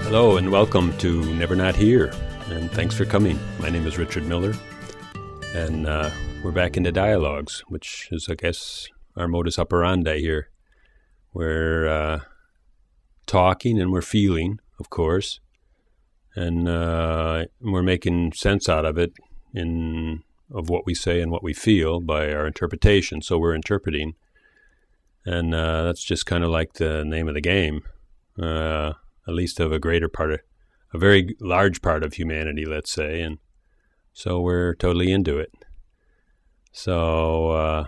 Hello and welcome to Never Not Here, and thanks for coming. My name is Richard Miller, and we're back into dialogues, which is, I guess, our modus operandi here. We're talking and we're feeling, of course, and we're making sense out of it of what we say and what we feel by our interpretation. So we're interpreting, and that's just kind of like the name of the game. At least of a very large part of humanity, let's say. And so we're totally into it. So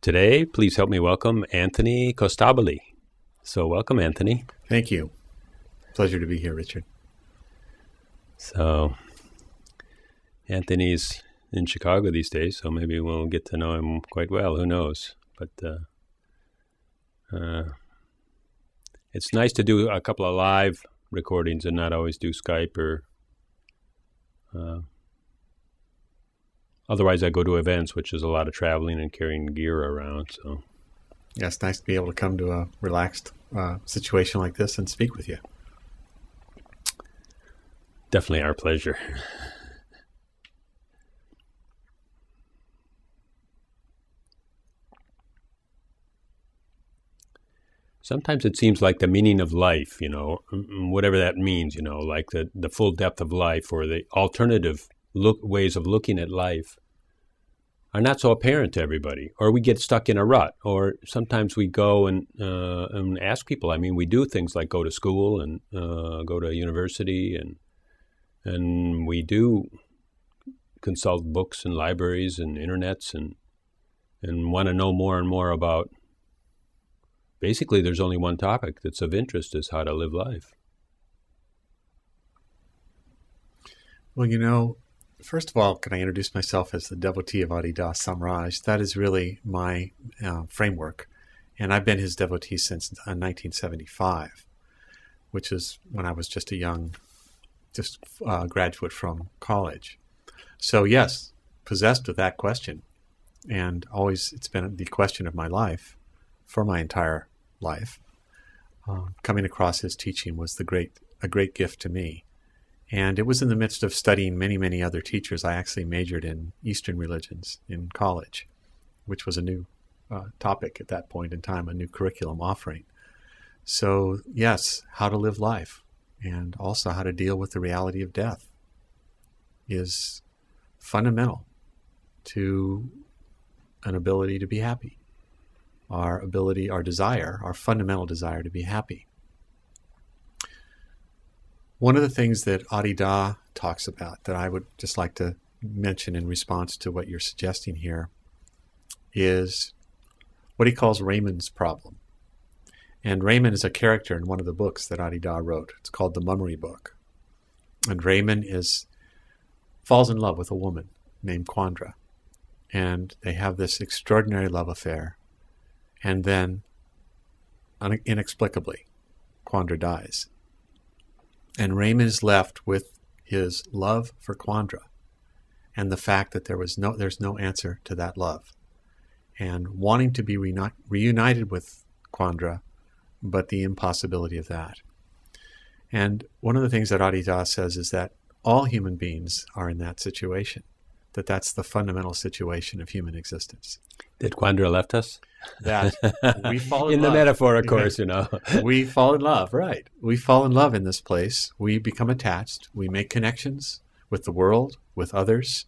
today, please help me welcome Anthony Costabile. So welcome, Anthony. Thank you. Pleasure to be here, Richard. So Anthony's in Chicago these days, so maybe we'll get to know him quite well. Who knows? But it's nice to do a couple of live recordings and not always do Skype or otherwise I go to events, which is a lot of traveling and carrying gear around. So yeah, it's nice to be able to come to a relaxed situation like this and speak with you. Definitely our pleasure. Sometimes it seems like the meaning of life, whatever that means, like the full depth of life or the alternative ways of looking at life are not so apparent to everybody, or we get stuck in a rut, or sometimes we go and ask people. I mean, we do things like go to school and go to university, and we do consult books and libraries and internets and want to know more and more about. Basically, there's only one topic that's of interest, is how to live life. Well, first of all, can I introduce myself as the devotee of Adidam Samraj? That is really my framework, and I've been his devotee since 1975, which is when I was just a young graduate from college. So yes, possessed with that question, and always it's been the question of my life for my entire life. Coming across his teaching was a great gift to me. And it was in the midst of studying many, many other teachers. I actually majored in Eastern religions in college, which was a new topic at that point in time, a new curriculum offering. So yes, how to live life and also how to deal with the reality of death is fundamental to an ability to be happy. Our fundamental desire to be happy. One of the things that Adidam talks about that I would just like to mention in response to what you're suggesting here is what he calls Raymond's problem. And Raymond is a character in one of the books that Adidam wrote. It's called The Mummery Book. And Raymond falls in love with a woman named Quandra. And they have this extraordinary love affair. And then, inexplicably, Quandra dies. And Raymond is left with his love for Quandra and the fact that there's no answer to that love. And wanting to be reunited with Quandra, but the impossibility of that. And one of the things that Adidam says is that all human beings are in that situation, that's the fundamental situation of human existence. Did Quandra left us? That we fall in love. The metaphor, of course, We fall in love, right. We fall in love in this place. We become attached. We make connections with the world, with others,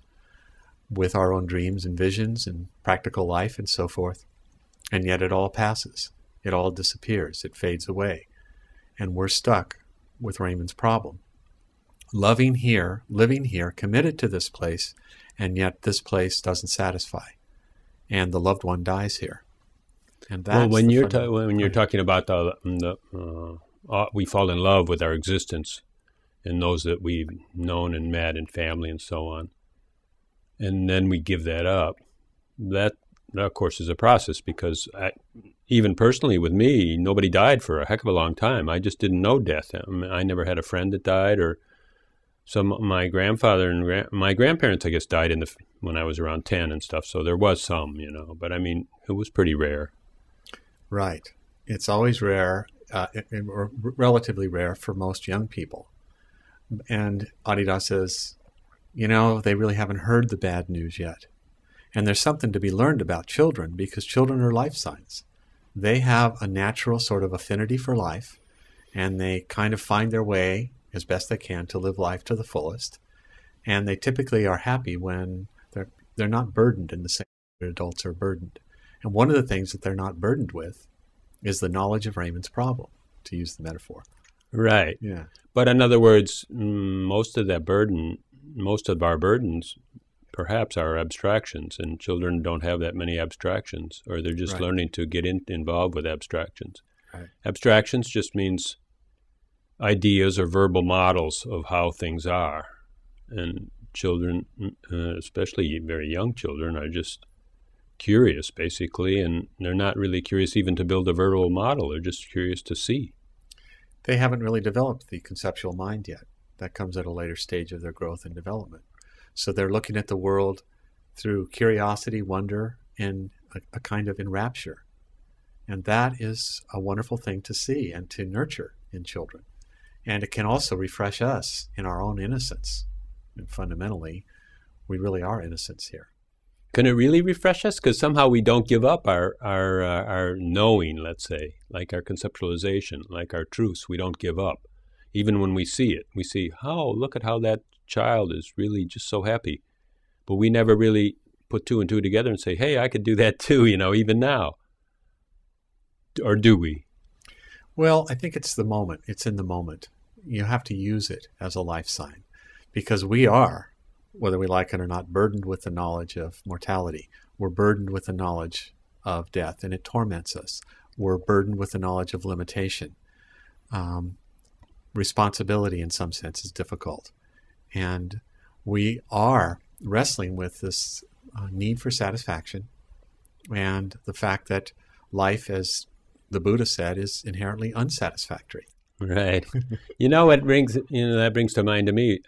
with our own dreams and visions and practical life and so forth. And yet it all passes. It all disappears. It fades away. And we're stuck with Raymond's problem. Living here, committed to this place, and yet this place doesn't satisfy. And the loved one dies here. And that's when you're talking about we fall in love with our existence and those that we've known and met and family and so on, and then we give that up. That of course is a process, because even personally with me, nobody died for a heck of a long time. I just didn't know death. I never had a friend that died, or my grandfather and my grandparents, I guess, died when I was around 10 and stuff. So there was some, but I mean, it was pretty rare. Right. It's always rare. or relatively rare for most young people. And Adidam says, they really haven't heard the bad news yet. And there's something to be learned about children, because children are life signs. They have a natural sort of affinity for life, and they kind of find their way as best they can to live life to the fullest. And they typically are happy when they're not burdened in the same way adults are burdened. And one of the things that they're not burdened with is the knowledge of Raymond's problem, to use the metaphor. Right. Yeah. But in other words, most of our burdens perhaps are abstractions, and children don't have that many abstractions, or they're just learning to get involved with abstractions. Right. Abstractions just means ideas or verbal models of how things are. And children, especially very young children, are just curious, basically, and they're not really curious even to build a verbal model. They're just curious to see. They haven't really developed the conceptual mind yet. That comes at a later stage of their growth and development. So they're looking at the world through curiosity, wonder, and a kind of enrapture. And that is a wonderful thing to see and to nurture in children. And it can also refresh us in our own innocence. And fundamentally, we really are innocents here. Can it really refresh us? Because somehow we don't give up our knowing, let's say, like our conceptualization, like our truths. We don't give up. Even when we see it, we see, look at how that child is really just so happy. But we never really put two and two together and say, hey, I could do that too, even now. Or do we? Well, I think it's the moment. It's in the moment. You have to use it as a life sign, because we are, whether we like it or not, burdened with the knowledge of mortality. We're burdened with the knowledge of death, and it torments us. We're burdened with the knowledge of limitation. Responsibility, in some sense, is difficult. And we are wrestling with this need for satisfaction, and the fact that life, as the Buddha said, is inherently unsatisfactory. Right. What brings that brings to mind to me.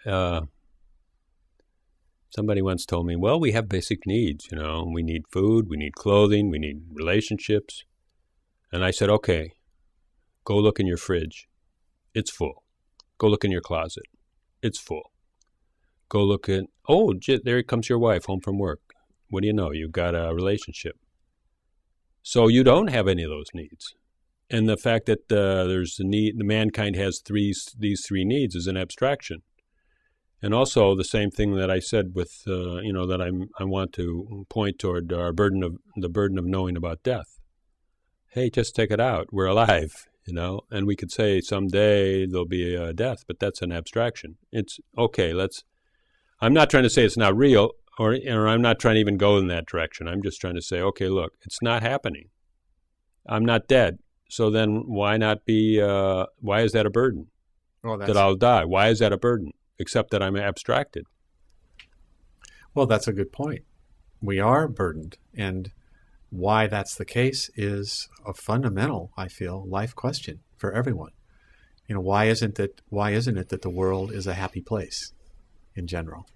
Somebody once told me, well, we have basic needs. We need food, we need clothing, we need relationships. And I said, okay, go look in your fridge. It's full. Go look in your closet. It's full. Go look at, there comes your wife home from work. What do you know? You've got a relationship. So you don't have any of those needs. And the fact that there's the need, the mankind has these three needs is an abstraction. And also the same thing that I said with, that I want to point toward the burden of knowing about death. Hey, just take it out. We're alive, and we could say someday there'll be a death, but that's an abstraction. It's okay. I'm not trying to say it's not real, or I'm not trying to even go in that direction. I'm just trying to say, okay, look, it's not happening. I'm not dead. So then why not be, why is that a burden? That I'll die? Why is that a burden? Except that I'm abstracted. Well, that's a good point. We are burdened. And why that's the case is a fundamental, I feel, life question for everyone. Why isn't it that the world is a happy place in general?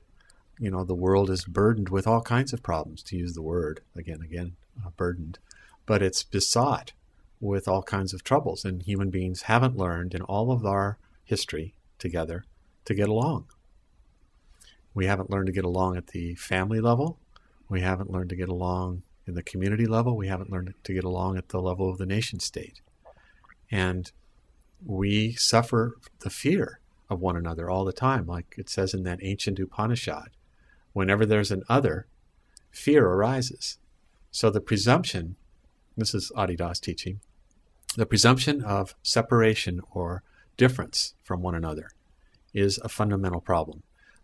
The world is burdened with all kinds of problems, to use the word, again, burdened. But it's besought with all kinds of troubles, and human beings haven't learned in all of our history together to get along. We haven't learned to get along at the family level. We haven't learned to get along in the community level. We haven't learned to get along at the level of the nation state. And we suffer the fear of one another all the time, like it says in that ancient Upanishad. Whenever there's an other, fear arises. So the presumption, this is Adidam's teaching, the presumption of separation or difference from one another is a fundamental problem.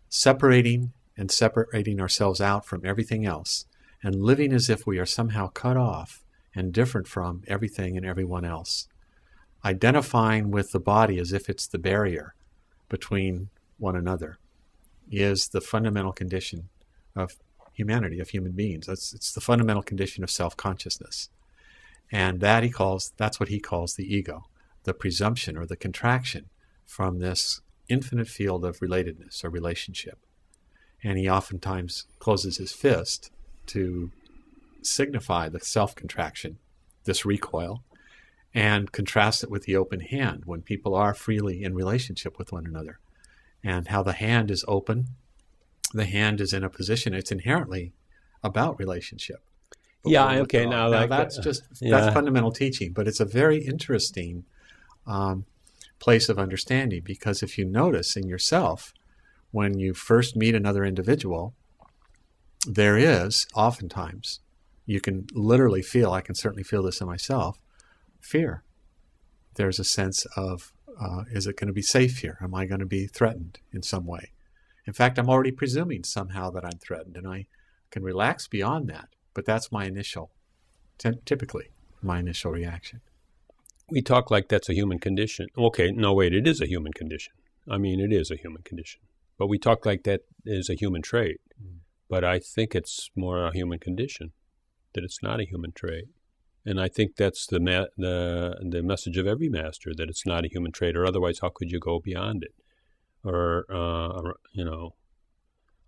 Separating ourselves out from everything else and living as if we are somehow cut off and different from everything and everyone else. Identifying with the body as if it's the barrier between one another is the fundamental condition of humanity, of human beings. It's the fundamental condition of self-consciousness. And that's what he calls the ego, the presumption or the contraction from this infinite field of relatedness or relationship. And he oftentimes closes his fist to signify the self-contraction, this recoil, and contrast it with the open hand when people are freely in relationship with one another, and how the hand is open. The hand is in a position, it's inherently about relationship. Yeah, okay, now that's that's fundamental teaching, but it's a very interesting place of understanding, because if you notice in yourself, when you first meet another individual, there is oftentimes, you can literally feel, I can certainly feel this in myself, fear. There's a sense of, is it going to be safe here? Am I going to be threatened in some way? In fact, I'm already presuming somehow that I'm threatened, and I can relax beyond that. But that's my typically my initial reaction. We talk like that's a human condition. Okay, no, wait, it is a human condition. I mean, it is a human condition. But we talk like that is a human trait. But I think it's more a human condition, that it's not a human trait. And I think that's the message of every master, that it's not a human trait, or otherwise how could you go beyond it? Or,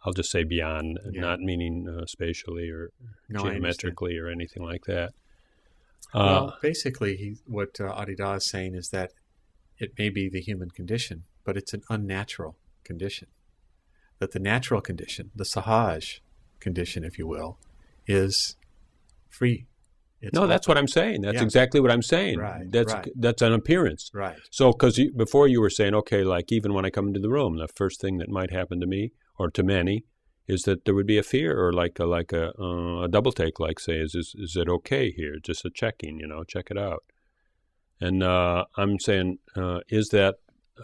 I'll just say beyond, not meaning spatially or geometrically or anything like that. Well, basically, what Adidam is saying is that it may be the human condition, but it's an unnatural condition. That the natural condition, the sahaj condition, if you will, is free. That's what I'm saying. That's exactly what I'm saying. Right, that's an appearance. Right. So, because before you were saying, okay, like even when I come into the room, the first thing that might happen to me or to many is that there would be a fear, or like a double take, like say, is it okay here? Just a checking, check it out. And I'm saying, is that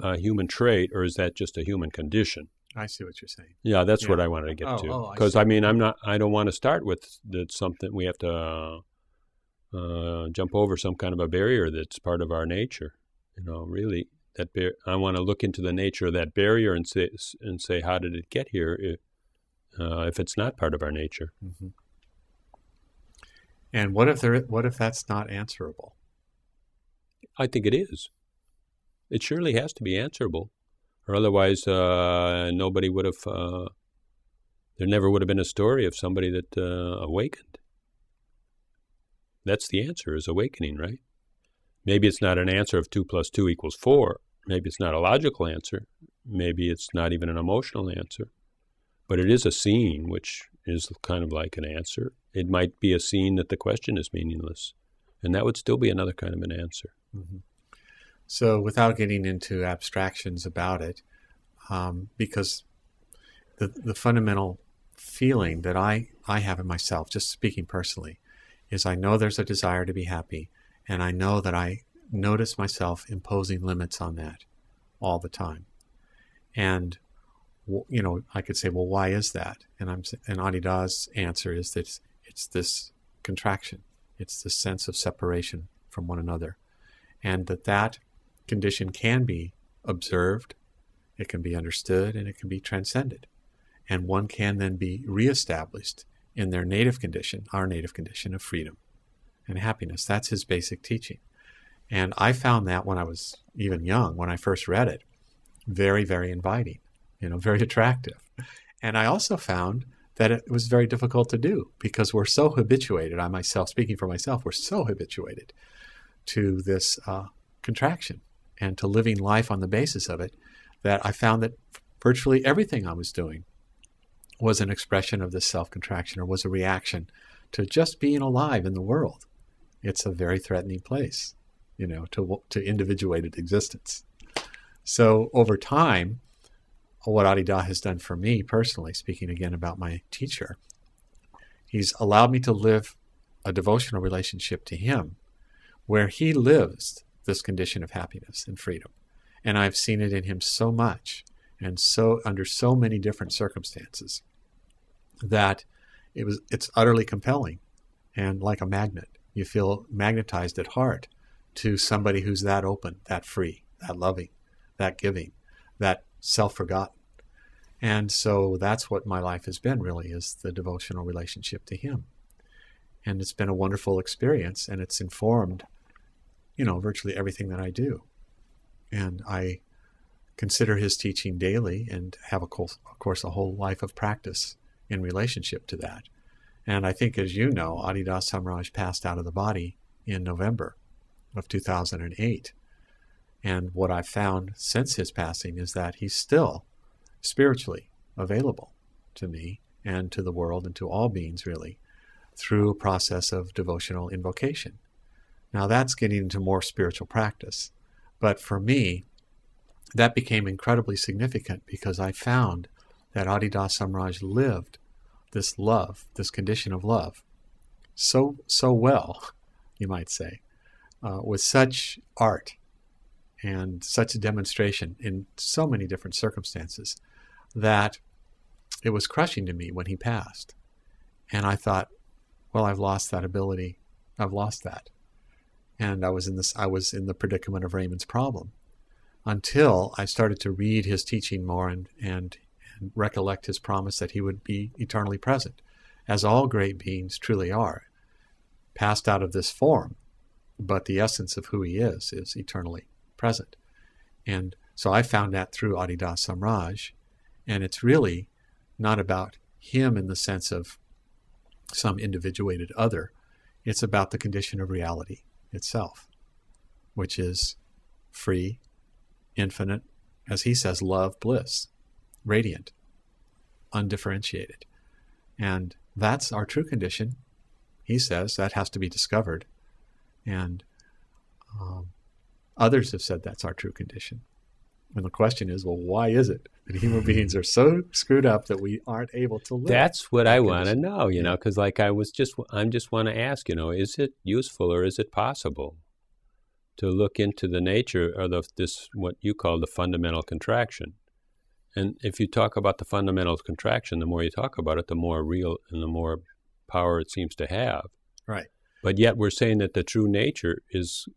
a human trait, or is that just a human condition? I see what you're saying. Yeah, that's what I wanted to get to. Because I don't want to start with that something we have to jump over some kind of a barrier that's part of our nature. Really, I want to look into the nature of that barrier and say, how did it get here? If it's not part of our nature. Mm-hmm. And what if that's not answerable? I think it is. It surely has to be answerable, or otherwise nobody would have. There never would have been a story of somebody that awakened. That's the answer: is awakening, right? Maybe it's not an answer of 2 + 2 = 4. Maybe it's not a logical answer. Maybe it's not even an emotional answer. But it is a scene, which is kind of like an answer. It might be a scene that the question is meaningless, and that would still be another kind of an answer. Mm-hmm. So without getting into abstractions about it, because the fundamental feeling that I have in myself, just speaking personally, is I know there's a desire to be happy, and I know that I notice myself imposing limits on that all the time. And I could say, well, why is that? And Adidam's answer is that it's this contraction. It's this sense of separation from one another. And that condition can be observed, it can be understood, and it can be transcended. And one can then be reestablished in their native condition, our native condition of freedom and happiness. That's his basic teaching. And I found that when I was even young, when I first read it, very, very inviting. Very attractive. And I also found that it was very difficult to do, because we're so habituated, I myself, speaking for myself, we're so habituated to this contraction and to living life on the basis of it, that I found that virtually everything I was doing was an expression of this self-contraction, or was a reaction to just being alive in the world. It's a very threatening place, to individuated existence. So over time, what Adidam has done for me personally, speaking again about my teacher, he's allowed me to live a devotional relationship to him where he lives this condition of happiness and freedom. And I've seen it in him so much, and so under so many different circumstances, that it's utterly compelling, and like a magnet. You feel magnetized at heart to somebody who's that open, that free, that loving, that giving, that self-forgotten. And so that's what my life has been, really, is the devotional relationship to him. And it's been a wonderful experience, and it's informed, virtually everything that I do. And I consider his teaching daily, and have, of course, a whole life of practice in relationship to that. And I think, as you know, Adidam Samraj passed out of the body in November of 2008. And what I've found since his passing is that he's still spiritually available to me and to the world and to all beings, really, through a process of devotional invocation. Now, that's getting into more spiritual practice. But for me, that became incredibly significant because I found that Adidam Samraj lived this love, this condition of love, so well, you might say, with such art and such a demonstration in so many different circumstances that it was crushing to me when he passed. And I thought, well, I've lost that ability. I've lost that. And I was in the predicament of Raymond's problem until I started to read his teaching more and recollect his promise that he would be eternally present, as all great beings truly are, passed out of this form, but the essence of who he is eternally present. And so I found that through Adidam Samraj, and it's really not about him in the sense of some individuated other. It's about the condition of reality itself, which is free, infinite, as he says, love, bliss, radiant, undifferentiated. And that's our true condition. He says that has to be discovered. And others have said that's our true condition. And the question is, well, why is it that human beings are so screwed up that we aren't able to live? That's what I want to know, because like I just want to ask, is it useful or is it possible to look into the nature of this, what you call the fundamental contraction? And if you talk about the fundamental contraction, the more you talk about it, the more real and the more power it seems to have. Right. But yet we're saying that the true nature is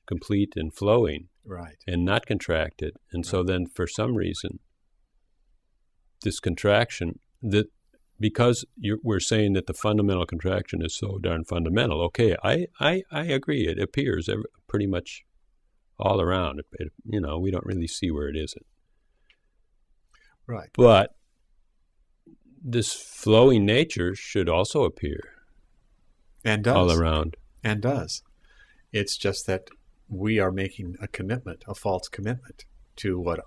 complete and flowing. Right. And not contracted. And so then for some reason, this contraction, because we're saying that the fundamental contraction is so darn fundamental, okay, I agree. It appears pretty much all around. We don't really see where it isn't. Right. But this flowing nature should also appear. And does. All around. And does. It's just that we are making a commitment, a false commitment to what,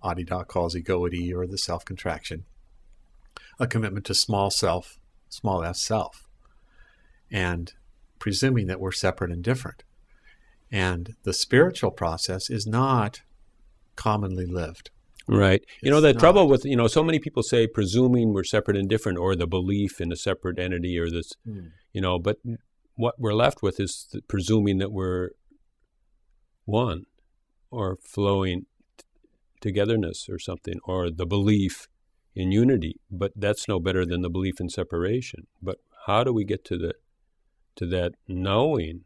Adidam calls egoity or the self-contraction, a commitment to small self, small s self, and presuming that we're separate and different. And the spiritual process is not commonly lived. Right. It's the not. trouble with, so many people say presuming we're separate and different, or the belief in a separate entity, or this, but what we're left with is presuming that we're one, or flowing togetherness or something, or the belief in unity. But that's no better than the belief in separation. But how do we get to that knowing?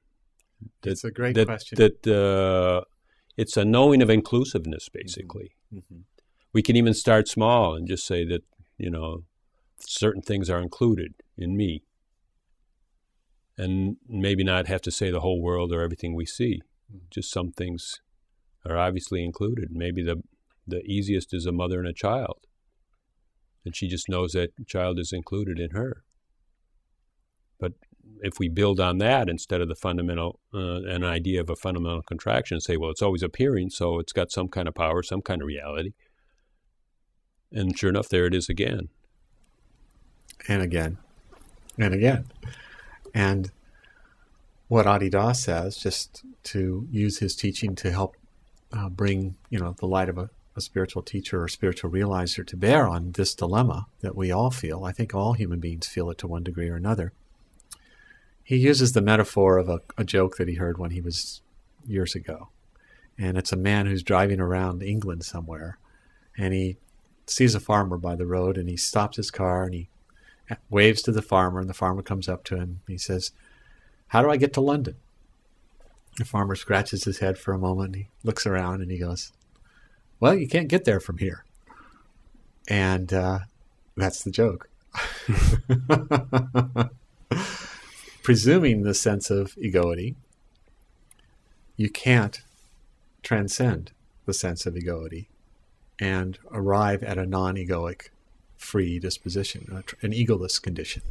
That's a great question. That it's a knowing of inclusiveness, basically. Mm-hmm. We can even start small and just say that, certain things are included in me. And maybe not have to say the whole world or everything we see. Just some things are obviously included. Maybe the easiest is a mother and a child. And she just knows that child is included in her. But if we build on that instead of the fundamental, an idea of a fundamental contraction, say, well, it's always appearing, so it's got some kind of power, some kind of reality. And sure enough, there it is again. And again. And again. And what Adidam says, just to use his teaching to help bring, the light of a spiritual teacher or spiritual realizer to bear on this dilemma that we all feel. I think all human beings feel it to one degree or another. He uses the metaphor of a joke that he heard when he was years ago. And it's a man who's driving around England somewhere, and he sees a farmer by the road, and he stops his car, and he waves to the farmer, and the farmer comes up to him. And he says, "How do I get to London?" The farmer scratches his head for a moment, and he looks around, and he goes, "Well, you can't get there from here." And that's the joke. Presuming the sense of egoity, you can't transcend the sense of egoity and arrive at a non-egoic, free disposition, an egoless condition.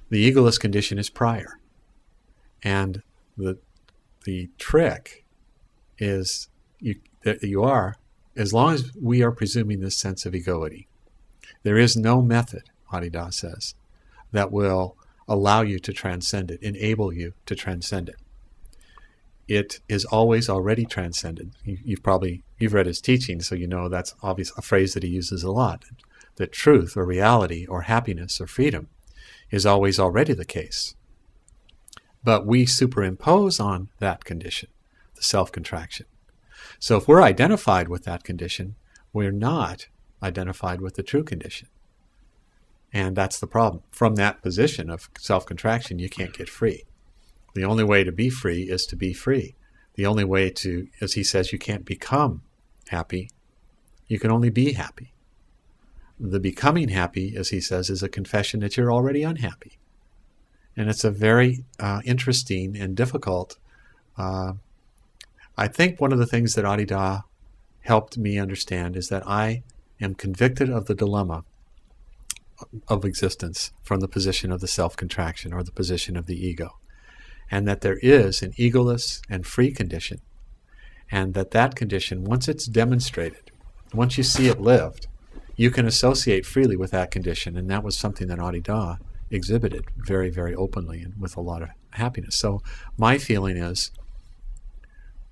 The egoless condition is prior. And the trick is you are, as long as we are presuming this sense of egoity, there is no method, Adidam says, that will allow you to transcend it, enable you to transcend it. It is always already transcended. You've read his teachings, so you know that's obvious, a phrase that he uses a lot. That truth or reality or happiness or freedom is always already the case. But we superimpose on that condition, the self-contraction. So if we're identified with that condition, we're not identified with the true condition. And that's the problem. From that position of self-contraction, you can't get free. The only way to be free is to be free. The only way to, as he says, you can't become happy. You can only be happy. The becoming happy, as he says, is a confession that you're already unhappy. And it's a very interesting and difficult. I think one of the things that Adidam helped me understand is that I am convicted of the dilemma of existence from the position of the self-contraction or the position of the ego. And that there is an egoless and free condition. And that condition, once it's demonstrated, once you see it lived, you can associate freely with that condition. And that was something that Adidam exhibited very, very openly and with a lot of happiness. So my feeling is,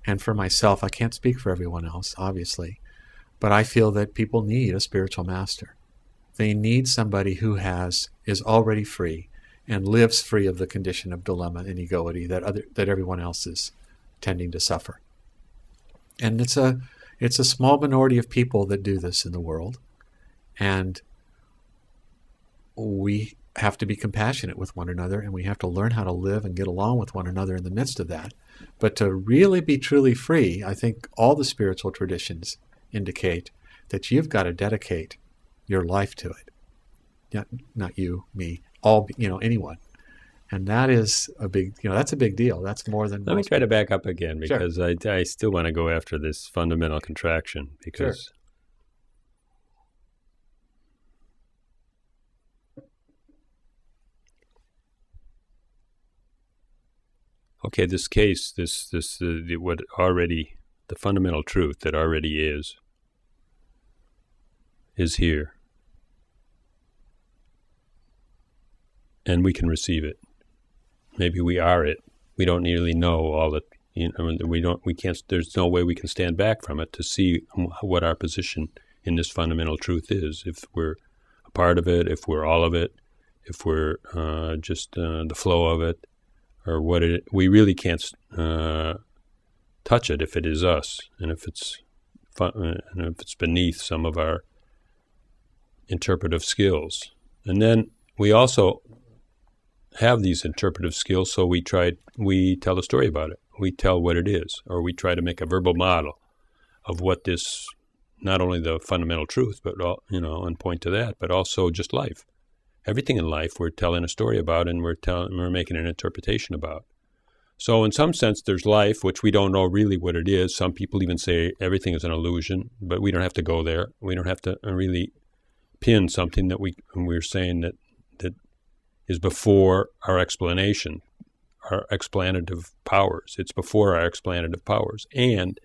and for myself, I can't speak for everyone else, obviously, but I feel that people need a spiritual master. They need somebody who is already free and lives free of the condition of dilemma and egoity that everyone else is tending to suffer. And it's a small minority of people that do this in the world, and we have to be compassionate with one another, and we have to learn how to live and get along with one another in the midst of that. But to really be truly free, I think all the spiritual traditions indicate that you've got to dedicate your life to it. Not you, me, anyone. And that is that's a big deal. That's more than Let me try to back up again, because Sure. I still want to go after this fundamental contraction, because Sure. Okay, this case, what already, the fundamental truth that already is here. And we can receive it. Maybe we are it. We don't really know all that, there's no way we can stand back from it to see what our position in this fundamental truth is. If we're a part of it, if we're all of it, if we're just the flow of it, or we really can't touch it if it is us, and if it's beneath some of our interpretive skills. And then we also have these interpretive skills, so we tell a story about it. We tell what it is, or we try to make a verbal model of what this, not only the fundamental truth, but and point to that, but also just life. Everything in life we're telling a story about, and we're making an interpretation about. So in some sense, there's life, which we don't know really what it is. Some people even say everything is an illusion, but we don't have to go there. We don't have to really pin something that we're saying that is before our explanation, our explanative powers. It's before our explanative powers. And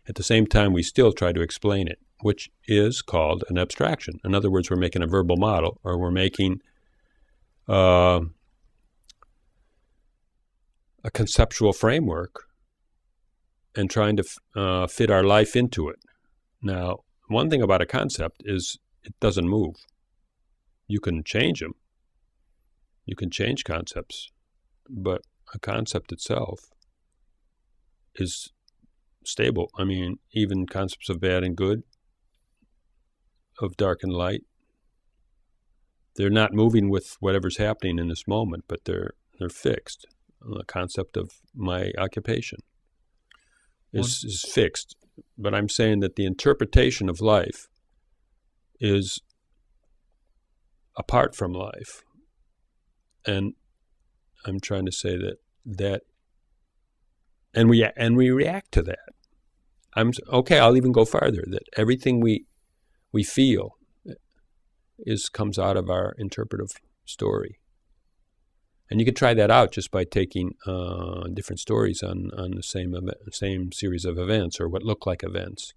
at the same time, we still try to explain it, which is called an abstraction. In other words, we're making a verbal model, or we're making a conceptual framework and trying to fit our life into it. Now, one thing about a concept is it doesn't move. You can change them. You can change concepts, but a concept itself is stable. I mean, even concepts of bad and good, of dark and light, they're not moving with whatever's happening in this moment, but they're fixed. The concept of my occupation is fixed. But I'm saying that the interpretation of life is apart from life. And I'm trying to say that and we react to that. I'll even go farther, that everything we feel comes out of our interpretive story. And you can try that out just by taking different stories on the same series of events, or what look like events.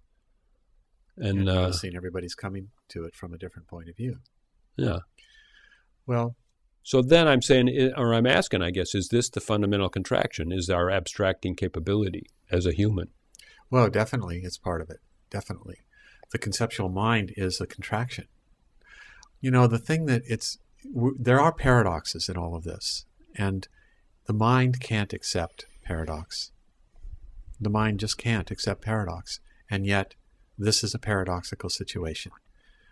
And noticing everybody's coming to it from a different point of view. Yeah. Well, so then I'm saying, or I'm asking, I guess, is this the fundamental contraction? Is our abstracting capability as a human? Well, definitely, it's part of it. Definitely. The conceptual mind is a contraction. The thing that there are paradoxes in all of this, and the mind can't accept paradox. The mind just can't accept paradox, and yet this is a paradoxical situation.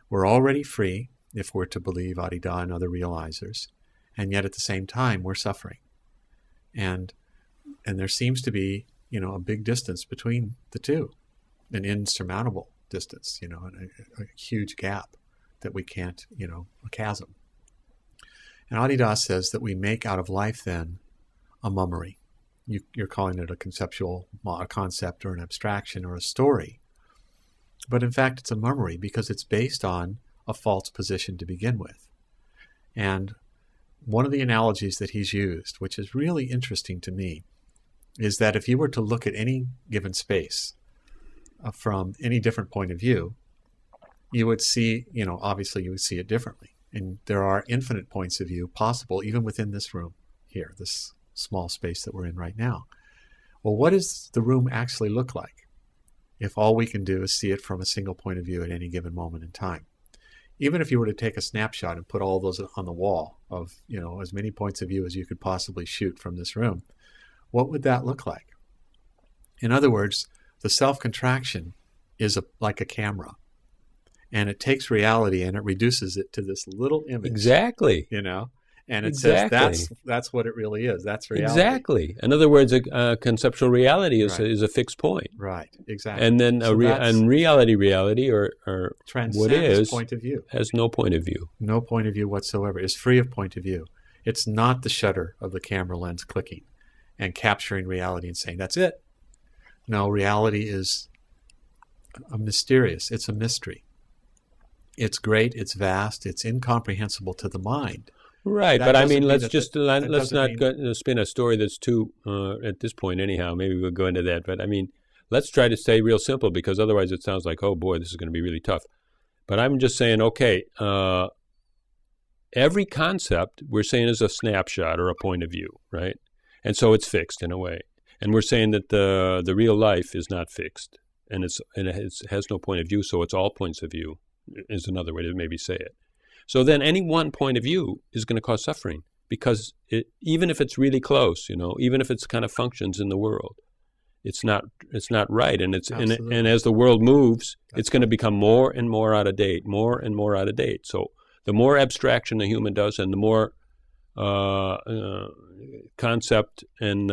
We're already free, if we're to believe Adidam and other realizers, and yet at the same time we're suffering. And there seems to be, a big distance between the two, an insurmountable distance, a huge gap that we can't, a chasm. And Adidam says that we make out of life then a mummery. You're calling it a conceptual, a concept or an abstraction or a story. But in fact, it's a mummery because it's based on a false position to begin with. And one of the analogies that he's used, which is really interesting to me, is that if you were to look at any given space from any different point of view, you would see, obviously you would see it differently. And there are infinite points of view possible even within this room here, this small space that we're in right now. Well, what does the room actually look like if all we can do is see it from a single point of view at any given moment in time? Even if you were to take a snapshot and put all those on the wall of, as many points of view as you could possibly shoot from this room, what would that look like? In other words, the self-contraction is like a camera. And it takes reality and it reduces it to this little image. Exactly. And it says that's what it really is. That's reality. Exactly. In other words, a conceptual reality is a fixed point. Right. Exactly. And then reality or what is point of view has no point of view. No point of view whatsoever. Is free of point of view. It's not the shutter of the camera lens clicking and capturing reality and saying that's it. No, reality is mysterious. It's a mystery. It's great, it's vast, it's incomprehensible to the mind. Right, but I mean, let's not spin a story that's too, at this point anyhow, maybe we'll go into that, but I mean, let's try to stay real simple because otherwise it sounds like, oh boy, this is going to be really tough. But I'm just saying, okay, every concept we're saying is a snapshot or a point of view, right? And so it's fixed in a way. And we're saying that the real life is not fixed and it has no point of view, so it's all points of view. Is another way to maybe say it. So then any one point of view is going to cause suffering because even if it's really close, even if it's kind of functions in the world, it's not right. And and as the world moves, it's going to become more and more out of date, more and more out of date. So the more abstraction the human does and the more concept and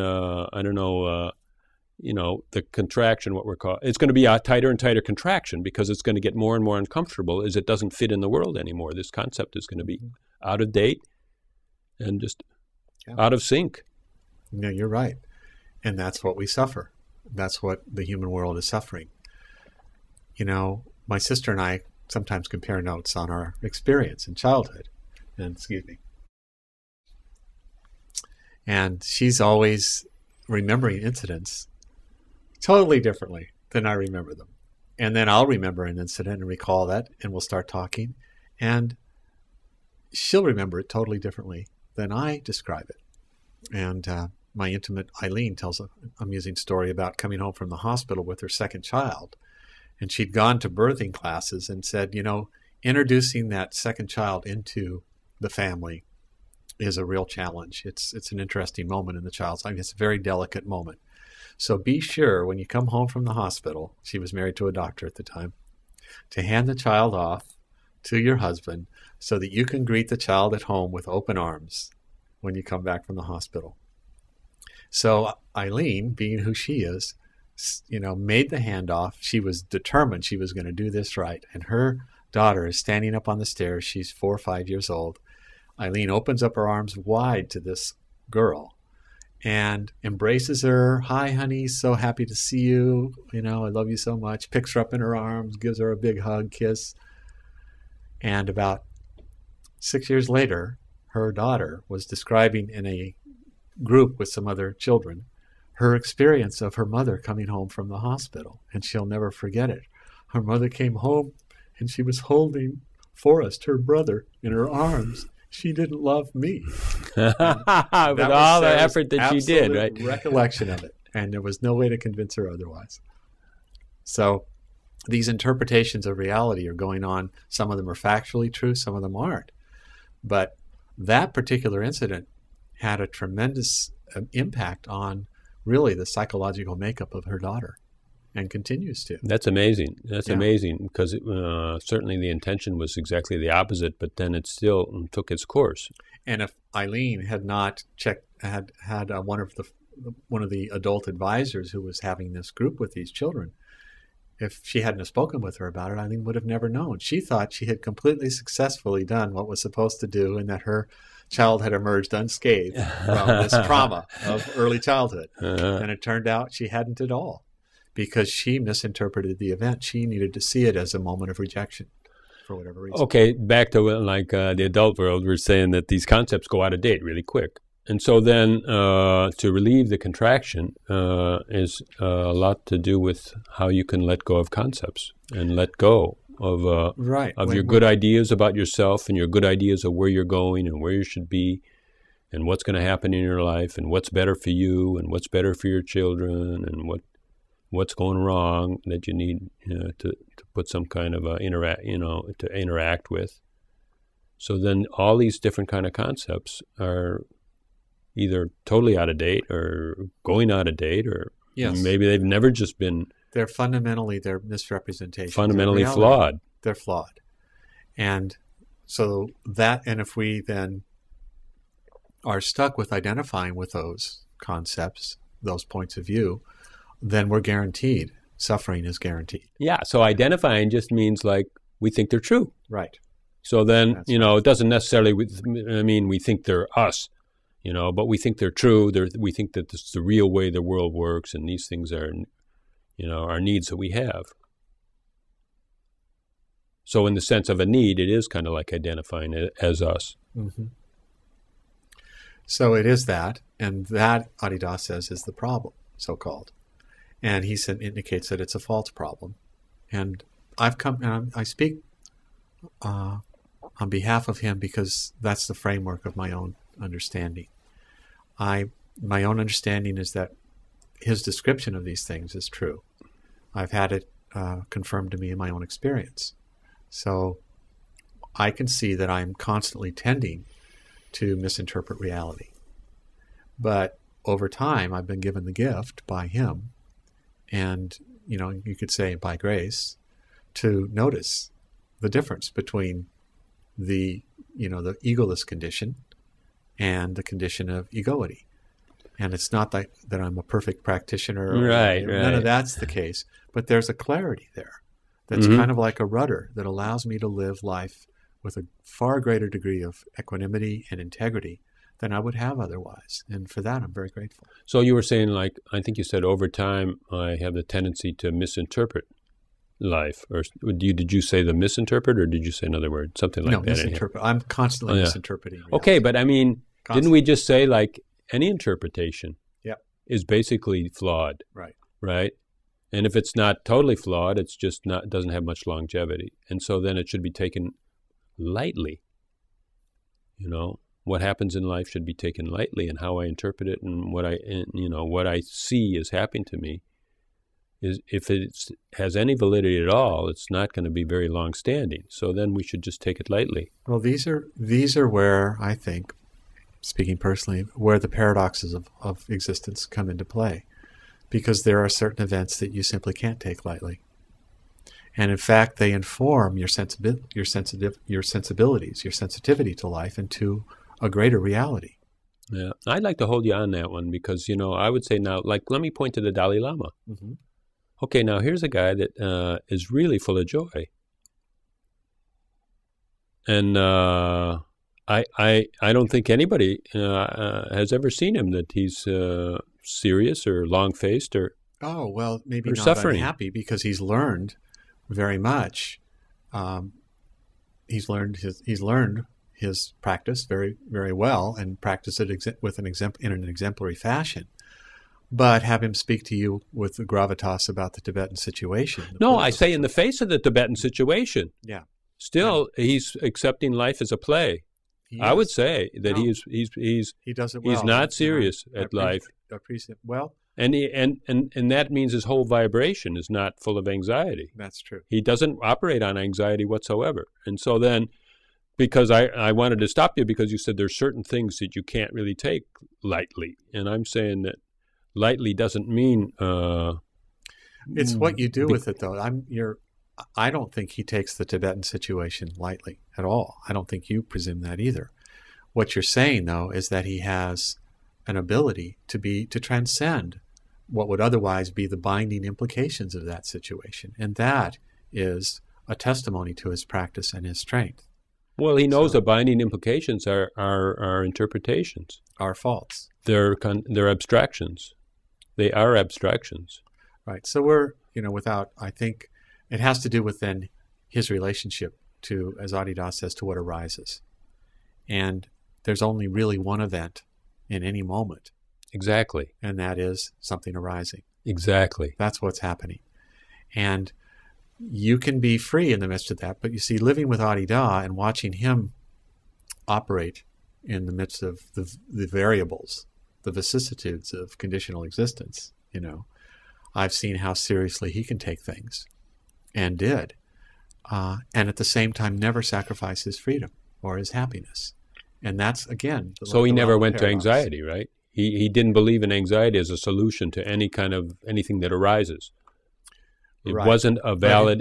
the contraction, what we're calling, it's going to be a tighter and tighter contraction because it's going to get more and more uncomfortable as it doesn't fit in the world anymore. This concept is going to be out of date and just out of sync. No, you're right. And that's what we suffer. That's what the human world is suffering. My sister and I sometimes compare notes on our experience in childhood. And she's always remembering incidents totally differently than I remember them. And then I'll remember an incident and recall that, and we'll start talking. And she'll remember it totally differently than I describe it. And my intimate Eileen tells an amusing story about coming home from the hospital with her second child. And she'd gone to birthing classes and said, introducing that second child into the family is a real challenge. It's an interesting moment in the child's life. It's a very delicate moment. So be sure when you come home from the hospital, she was married to a doctor at the time, to hand the child off to your husband so that you can greet the child at home with open arms when you come back from the hospital. So Eileen, being who she is, made the handoff. She was determined she was going to do this right. And her daughter is standing up on the stairs. She's 4 or 5 years old. Eileen opens up her arms wide to this girl and embraces her. Hi, honey, so happy to see you. I love you so much. Picks her up in her arms, gives her a big hug, kiss. And about 6 years later, her daughter was describing in a group with some other children her experience of her mother coming home from the hospital, and she'll never forget it. Her mother came home, and she was holding Forrest, her brother, in her arms. She didn't love me. With all the effort that she did, right? Recollection of it, and there was no way to convince her otherwise. So these interpretations of reality are going on. Some of them are factually true, some of them aren't. But that particular incident had a tremendous impact on really the psychological makeup of her daughter, and continues to. That's amazing. That's amazing, because certainly the intention was exactly the opposite, but then it still took its course. And if Eileen had not had one of the adult advisors who was having this group with these children, if she hadn't have spoken with her about it, Eileen would have never known. She thought she had completely successfully done what was supposed to do, and that her child had emerged unscathed from this trauma of early childhood. And it turned out she hadn't at all, because she misinterpreted the event. She needed to see it as a moment of rejection for whatever reason. Okay, back to the adult world, we're saying that these concepts go out of date really quick. And so then to relieve the contraction is a lot to do with how you can let go of concepts and let go of your good ideas about yourself and your good ideas of where you're going and where you should be and what's going to happen in your life and what's better for you and what's better for your children and what's going wrong that you need to put some kind of to interact with. So then all these different kind of concepts are either totally out of date or going out of date, or maybe they've never just been. They're misrepresentations. Fundamentally flawed. They're flawed. And so and if we then are stuck with identifying with those concepts, those points of view, then we're guaranteed. Suffering is guaranteed. Yeah, so identifying just means like we think they're true. Right. So then, it doesn't necessarily mean we think they're us, but we think they're true. We think that this is the real way the world works, and these things are, our needs that we have. So in the sense of a need, it is kind of like identifying it as us. Mm-hmm. So it is that, and that, Adidam says, is the problem, so-called. And he indicates that it's a false problem. And I speak on behalf of him because that's the framework of my own understanding. My own understanding is that his description of these things is true. I've had it confirmed to me in my own experience. So I can see that I'm constantly tending to misinterpret reality. But over time, I've been given the gift by him, and, you could say by grace, to notice the difference between the egoless condition and the condition of egoity. And it's not that I'm a perfect practitioner. Right. None of that's the case. But there's a clarity there that's kind of like a rudder that allows me to live life with a far greater degree of equanimity and integrity than I would have otherwise. And for that, I'm very grateful. So you were saying, I think you said over time, I have the tendency to misinterpret life. Or did you say the misinterpret, or did you say another word? Something like that. No, misinterpret. I'm constantly misinterpreting reality. Okay, but didn't we just say any interpretation is basically flawed? Right? And if it's not totally flawed, it's just doesn't have much longevity. And so then it should be taken lightly. What happens in life should be taken lightly, and how I interpret it and what I see is happening to me is, if it has any validity at all, it's not going to be very long-standing. So then we should just take it lightly. Well, these are where I think, speaking personally, where the paradoxes of existence come into play, because there are certain events that you simply can't take lightly. And in fact, they inform your sensibilities, your sensitivity to life, and to a greater reality. Yeah, I'd like to hold you on that one, because, I would say now, let me point to the Dalai Lama. Mm-hmm. Okay, now here's a guy that is really full of joy. And I don't think anybody has ever seen him that he's serious or long-faced or maybe not suffering. Unhappy, because he's learned very much. He's learned his practice very, very well and practice it in an exemplary fashion. But have him speak to you with the gravitas about the Tibetan situation. No, I say in the face of the Tibetan situation. Yeah. Still, he's accepting life as a play. I would say that he does it well. He's not serious at life. Well, and that means his whole vibration is not full of anxiety. That's true. He doesn't operate on anxiety whatsoever. And so then, because I wanted to stop you because you said there's certain things that you can't really take lightly, and I'm saying that lightly doesn't mean it's what you do with it, though. I don't think he takes the Tibetan situation lightly at all. I don't think you presume that either. What you're saying, though, is that he has an ability to transcend what would otherwise be the binding implications of that situation, and that is a testimony to his practice and his strength. Well, he knows the binding implications are interpretations, are faults. They're abstractions. They are abstractions. Right. So I think it has to do with then his relationship to, as Adidam says, to what arises. And there's only really one event in any moment. Exactly. And that is something arising. Exactly. That's what's happening. And you can be free in the midst of that, but you see, living with Adidam and watching him operate in the midst of the variables, the vicissitudes of conditional existence, I've seen how seriously he can take things, and did, and at the same time never sacrifice his freedom or his happiness. And that's, again... So he never went to anxiety, right? He didn't believe in anxiety as a solution to anything that arises. It wasn't a valid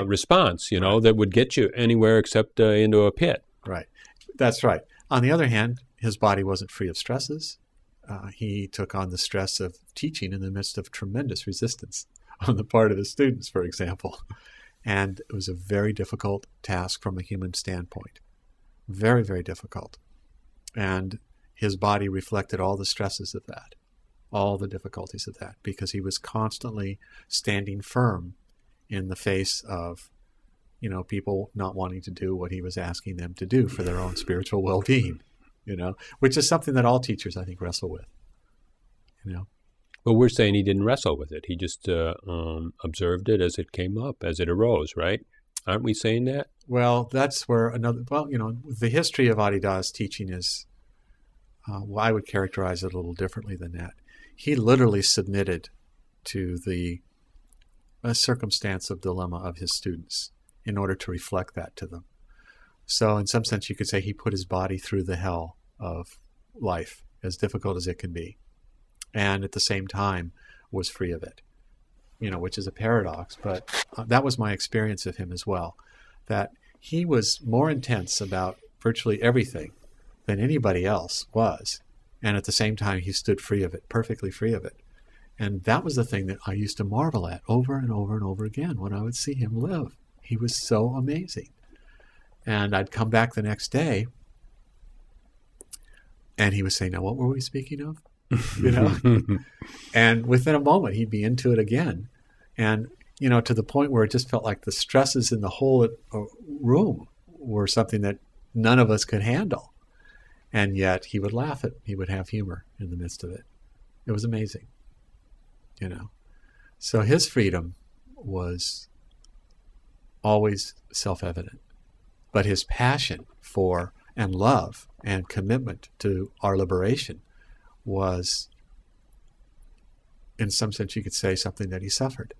response, that would get you anywhere except into a pit. Right. That's right. On the other hand, his body wasn't free of stresses. He took on the stress of teaching in the midst of tremendous resistance on the part of his students, for example. And it was a very difficult task from a human standpoint. Very, very difficult. And his body reflected all the stresses of that, all the difficulties of that, because he was constantly standing firm in the face of, people not wanting to do what he was asking them to do for their own spiritual well-being, which is something that all teachers, I think, wrestle with, Well, we're saying he didn't wrestle with it. He just observed it as it came up, as it arose, right? Aren't we saying that? Well, that's where the history of Adidam's teaching is, I would characterize it a little differently than that. He literally submitted to the circumstance of dilemma of his students in order to reflect that to them. So in some sense, you could say he put his body through the hell of life, as difficult as it can be, and at the same time was free of it, which is a paradox. But that was my experience of him as well, that he was more intense about virtually everything than anybody else was. And at the same time, he stood free of it, perfectly free of it. And that was the thing that I used to marvel at over and over and over again when I would see him live. He was so amazing. And I'd come back the next day, and he would say, now, what were we speaking of? And within a moment, he'd be into it again. And, to the point where it just felt like the stresses in the whole room were something that none of us could handle. And yet he would laugh at, he would have humor in the midst of it. It was amazing, So his freedom was always self-evident. But his passion for and love and commitment to our liberation was, in some sense, you could say, something that he suffered.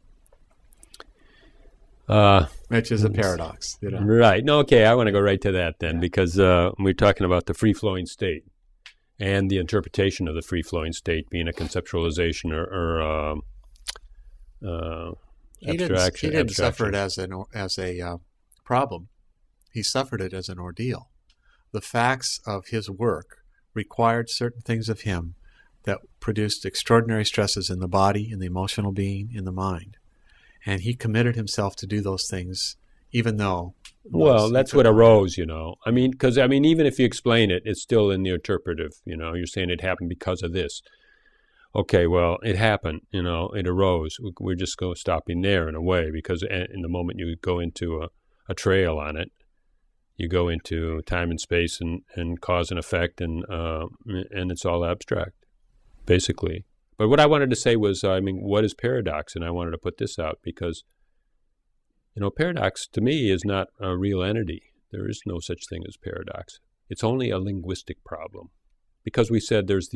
Which is a paradox. Right. No, okay, I want to go right to that then, because we're talking about the free-flowing state and the interpretation of the free-flowing state being a conceptualization or abstraction. He didn't suffer it as a problem. He suffered it as an ordeal. The facts of his work required certain things of him that produced extraordinary stresses in the body, in the emotional being, in the mind. And he committed himself to do those things, even though... Well, that's what arose, because even if you explain it, it's still in the interpretive, You're saying it happened because of this. Okay, well, it happened, it arose. We're just stopping there in a way, because in the moment you go into a trail on it, you go into time and space and cause and effect, and it's all abstract, basically. But what I wanted to say was, what is paradox? And I wanted to put this out because, paradox to me is not a real entity. There is no such thing as paradox. It's only a linguistic problem. Because we said there's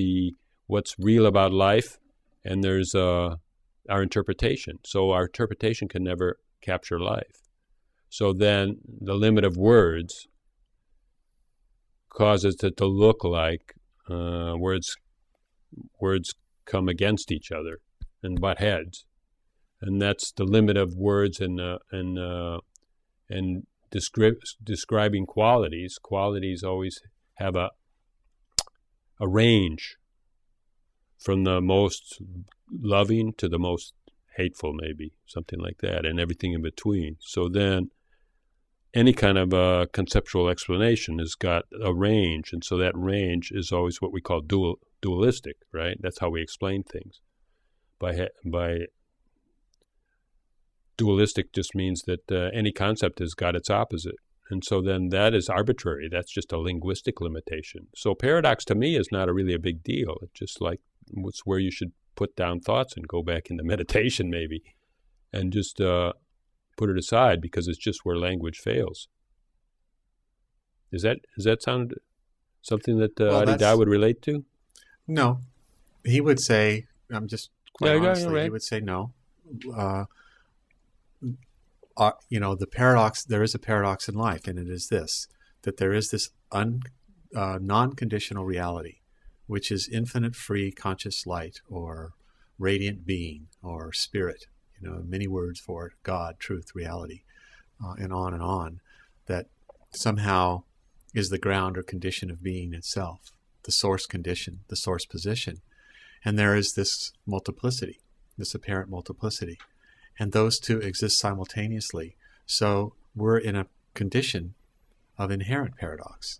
what's real about life, and there's our interpretation. So our interpretation can never capture life. So then the limit of words causes it to look like words come against each other and butt heads, and that's the limit of words and describing qualities. Qualities always have a range from the most loving to the most hateful, maybe something like that, and everything in between. So then any kind of a conceptual explanation has got a range, and so that range is always what we call dualistic, right? That's how we explain things. By dualistic just means that any concept has got its opposite, and so then that is arbitrary. That's just a linguistic limitation. So paradox to me is not really a big deal. It's just like it's where you should put down thoughts and go back into meditation maybe, and just put it aside, because it's just where language fails. Does that sound something that Adidam would relate to? No. He would say, I'm just quite honestly, right. He would say no. The paradox, there is a paradox in life, and it is this, that there is this non-conditional reality, which is infinite free conscious light, or radiant being, or spirit, many words for it, God, truth, reality, and on, that somehow is the ground or condition of being itself, the source condition, the source position. And there is this multiplicity, this apparent multiplicity. And those two exist simultaneously. So we're in a condition of inherent paradox.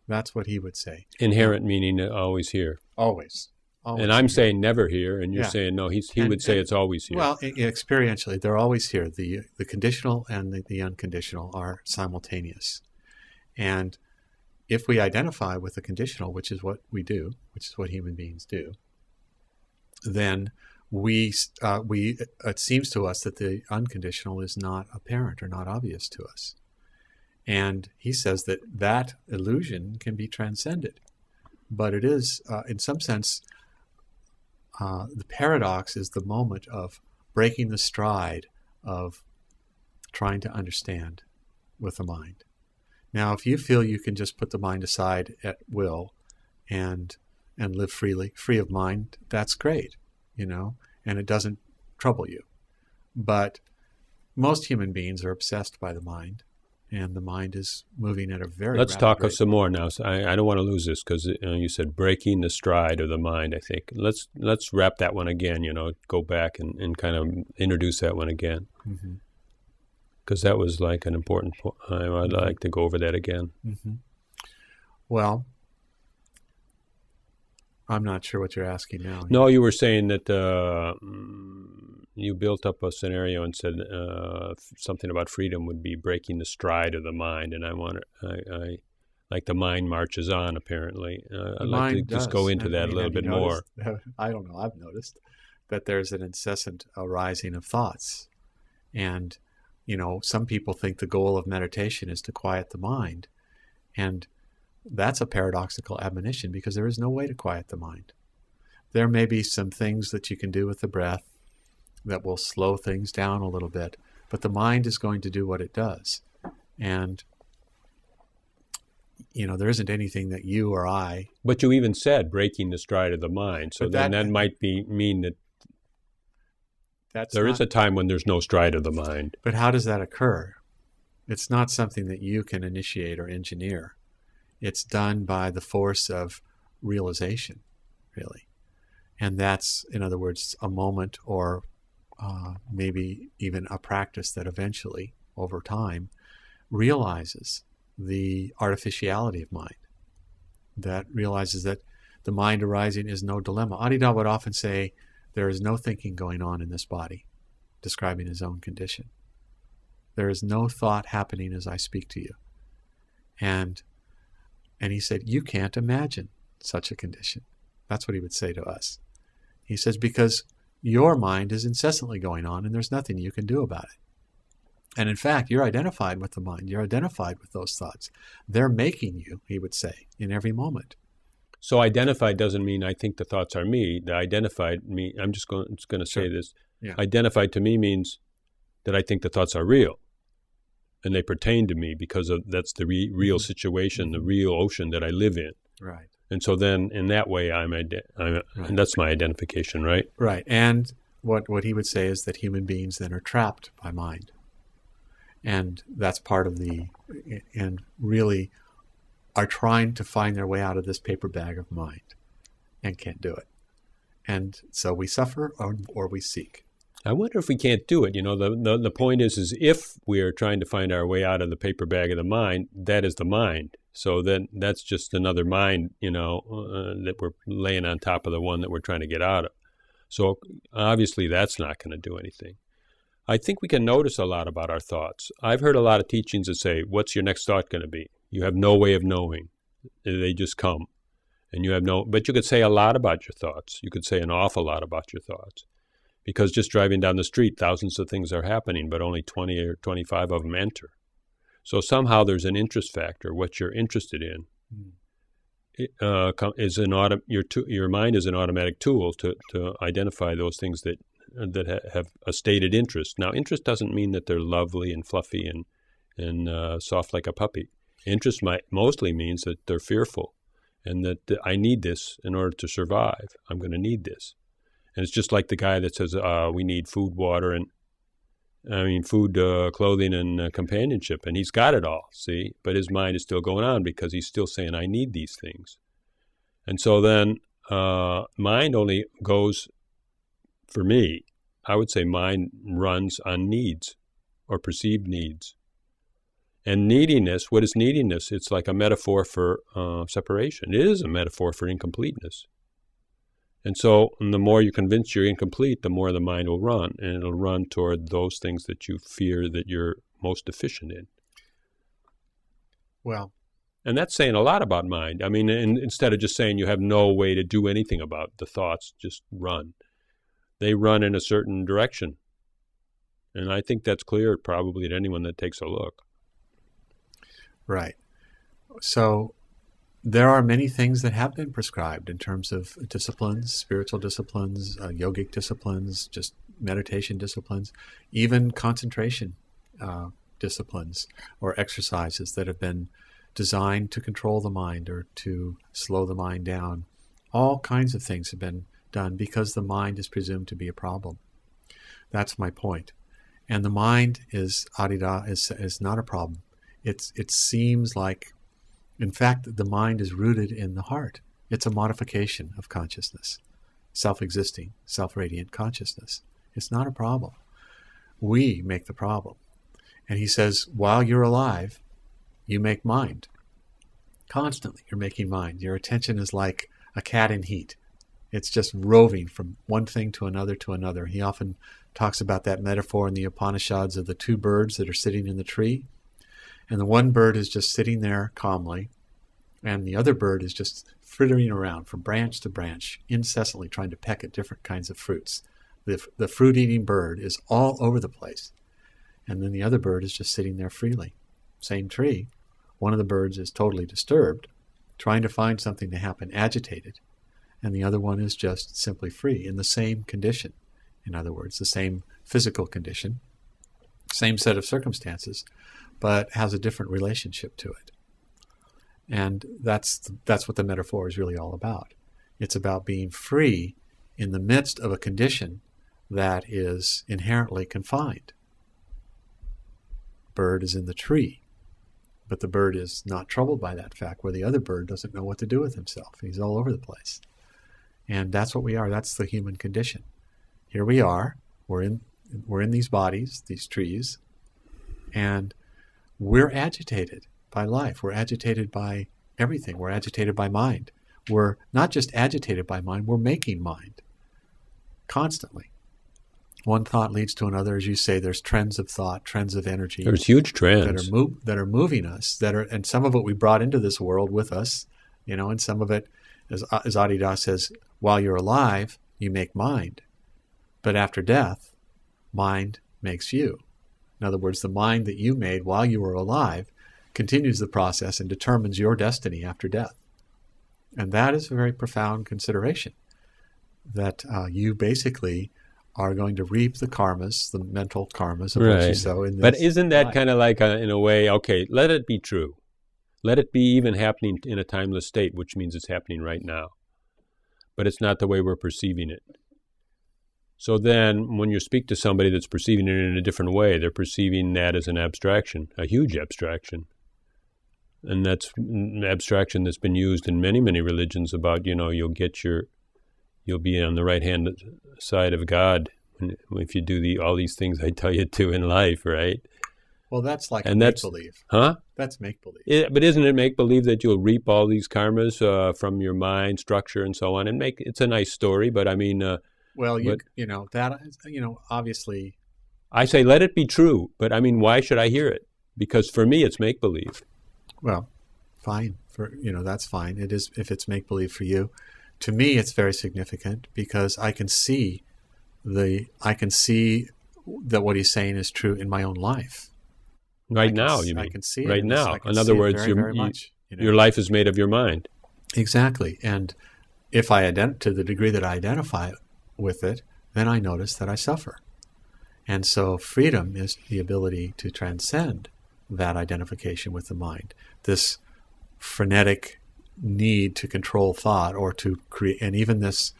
That's what he would say. Inherent meaning always here. Always. And I'm saying never here, and you're saying no. He would say it's always here. Well, experientially, they're always here. The conditional and the unconditional are simultaneous. And if we identify with the conditional, which is what we do, which is what human beings do, then it seems to us that the unconditional is not apparent or not obvious to us. And he says that illusion can be transcended. But it is, in some sense, the paradox is the moment of breaking the stride of trying to understand with the mind. Now, if you feel you can just put the mind aside at will and live free of mind, that's great, and it doesn't trouble you. But most human beings are obsessed by the mind, and the mind is moving at a very Let's rapid talk rate. some more now. So I don't want to lose this, because you said breaking the stride of the mind, I think. Let's wrap that one again, go back and kind of introduce that one again. Mm-hmm. Because that was like an important point. I'd like to go over that again. Mm-hmm. Well, I'm not sure what you're asking now. No, you were saying that you built up a scenario and said something about freedom would be breaking the stride of the mind, and I like the mind marches on. Apparently, I'd like to just go into that a little bit more. I don't know. I've noticed that there's an incessant arising of thoughts, and some people think the goal of meditation is to quiet the mind, and that's a paradoxical admonition, because there is no way to quiet the mind. There may be some things that you can do with the breath that will slow things down a little bit, but the mind is going to do what it does. And, there isn't anything that you or I... But you even said breaking the stride of the mind, so then that might mean that there is a time when there's no stride of the mind. But how does that occur? It's not something that you can initiate or engineer. It's done by the force of realization, really. And that's, in other words, a moment or maybe even a practice that eventually, over time, realizes the artificiality of mind, that realizes that the mind arising is no dilemma. Adidam would often say, there is no thinking going on in this body, describing his own condition. There is no thought happening as I speak to you. And he said, you can't imagine such a condition. That's what he would say to us. He says, because your mind is incessantly going on and there's nothing you can do about it. And in fact, you're identified with the mind. You're identified with those thoughts. They're making you, he would say, in every moment. So identified doesn't mean I think the thoughts are me. The identified me, I'm just going to say this. Yeah. Identified to me means that I think the thoughts are real. And they pertain to me because that's the real situation, the real ocean that I live in. Right. And so then in that way, and that's my identification, right? Right. And what he would say is that human beings then are trapped by mind. And that's part of and really are trying to find their way out of this paper bag of mind and can't do it. And so we suffer or we seek. I wonder if we can't do it. The point is if we're trying to find our way out of the paper bag of the mind, that is the mind. So then that's just another mind, that we're laying on top of the one that we're trying to get out of. So obviously that's not going to do anything. I think we can notice a lot about our thoughts. I've heard a lot of teachings that say, what's your next thought going to be? You have no way of knowing. They just come. And but you could say a lot about your thoughts. You could say an awful lot about your thoughts. Because just driving down the street, thousands of things are happening, but only 20 or 25 of them enter. So somehow there's an interest factor. What you're interested in is your mind is an automatic tool to identify those things that have a stated interest. Now, interest doesn't mean that they're lovely and fluffy and soft like a puppy. Interest mostly means that they're fearful and that I need this in order to survive. I'm going to need this. And it's just like the guy that says, we need food, water, food, clothing, and companionship. And he's got it all, see? But his mind is still going on because he's still saying, I need these things. And so then mind only goes, for me, I would say mind runs on needs or perceived needs. And neediness, what is neediness? It's like a metaphor for separation. It is a metaphor for incompleteness. And so the more you convince you're incomplete, the more the mind will run. And it'll run toward those things that you fear that you're most deficient in. Well, and that's saying a lot about mind. Instead of just saying you have no way to do anything about the thoughts, just run. They run in a certain direction. And I think that's clear probably to anyone that takes a look. Right. So there are many things that have been prescribed in terms of disciplines, spiritual disciplines, yogic disciplines, just meditation disciplines, even concentration disciplines or exercises that have been designed to control the mind or to slow the mind down. All kinds of things have been done because the mind is presumed to be a problem. That's my point. And the mind is not a problem. It seems like, in fact, the mind is rooted in the heart. It's a modification of consciousness, self-existing, self-radiant consciousness. It's not a problem. We make the problem. And he says, while you're alive, you make mind. Constantly, you're making mind. Your attention is like a cat in heat. It's just roving from one thing to another to another. He often talks about that metaphor in the Upanishads of the two birds that are sitting in the tree. And the one bird is just sitting there calmly, and the other bird is just frittering around from branch to branch, incessantly trying to peck at different kinds of fruits. The fruit-eating bird is all over the place. And then the other bird is just sitting there freely. Same tree. One of the birds is totally disturbed, trying to find something to happen, agitated. And the other one is just simply free in the same condition. In other words, the same physical condition, same set of circumstances, but has a different relationship to it. And that's what the metaphor is really all about. It's about being free in the midst of a condition that is inherently confined. Bird is in the tree, but the bird is not troubled by that fact, where the other bird doesn't know what to do with himself. He's all over the place. And that's what we are. That's the human condition. Here we are. We're in these bodies, these trees, and we're agitated by life. We're agitated by everything. We're agitated by mind. We're not just agitated by mind, we're making mind constantly. One thought leads to another. As you say, there's trends of thought, trends of energy. There's huge trends. That are moving us, and some of it we brought into this world with us, and some of it, as Adidam says, while you're alive, you make mind. But after death, mind makes you. In other words, the mind that you made while you were alive continues the process and determines your destiny after death. And that is a very profound consideration, that you basically are going to reap the karmas, the mental karmas of what you sow in this. But isn't that life. kind of like, in a way, okay, let it be true. Let it be even happening in a timeless state, which means it's happening right now. But it's not the way we're perceiving it. So then when you speak to somebody that's perceiving it in a different way, they're perceiving that as an abstraction, a huge abstraction. And that's an abstraction that's been used in many, many religions about, you'll be on the right-hand side of God if you do all these things I tell you to in life, right? Well, that's like make-believe. Huh? That's make-believe. But isn't it make-believe that you'll reap all these karmas from your mind structure and so on? And it's a nice story, but I mean... obviously... I say let it be true, but I mean, why should I hear it? Because for me, it's make-believe. Well, fine. That's fine. It is, if it's make-believe for you. To me, it's very significant because I can see that what he's saying is true in my own life. Right now, you mean? I can see it. Right now. In other words, your life is made of your mind. Exactly. And if to the degree that I identify with it, then I notice that I suffer. And so freedom is the ability to transcend that identification with the mind. This frenetic need to control thought or to create, and even this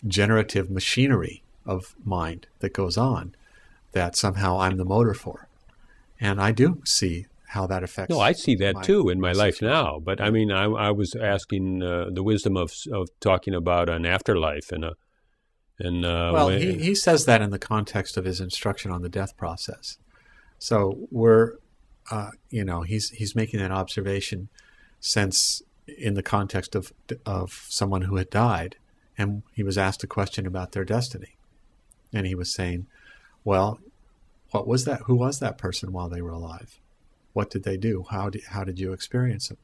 generative machinery of mind that goes on, that somehow I'm the motor for. And I do see how that affects. No, I see that too in my life now. But I mean, I was asking the wisdom of talking about an afterlife well, he says that in the context of his instruction on the death process. So we're, he's making that observation since in the context of someone who had died, and he was asked a question about their destiny, and he was saying, well, what was that? Who was that person while they were alive? What did they do? How did you experience them?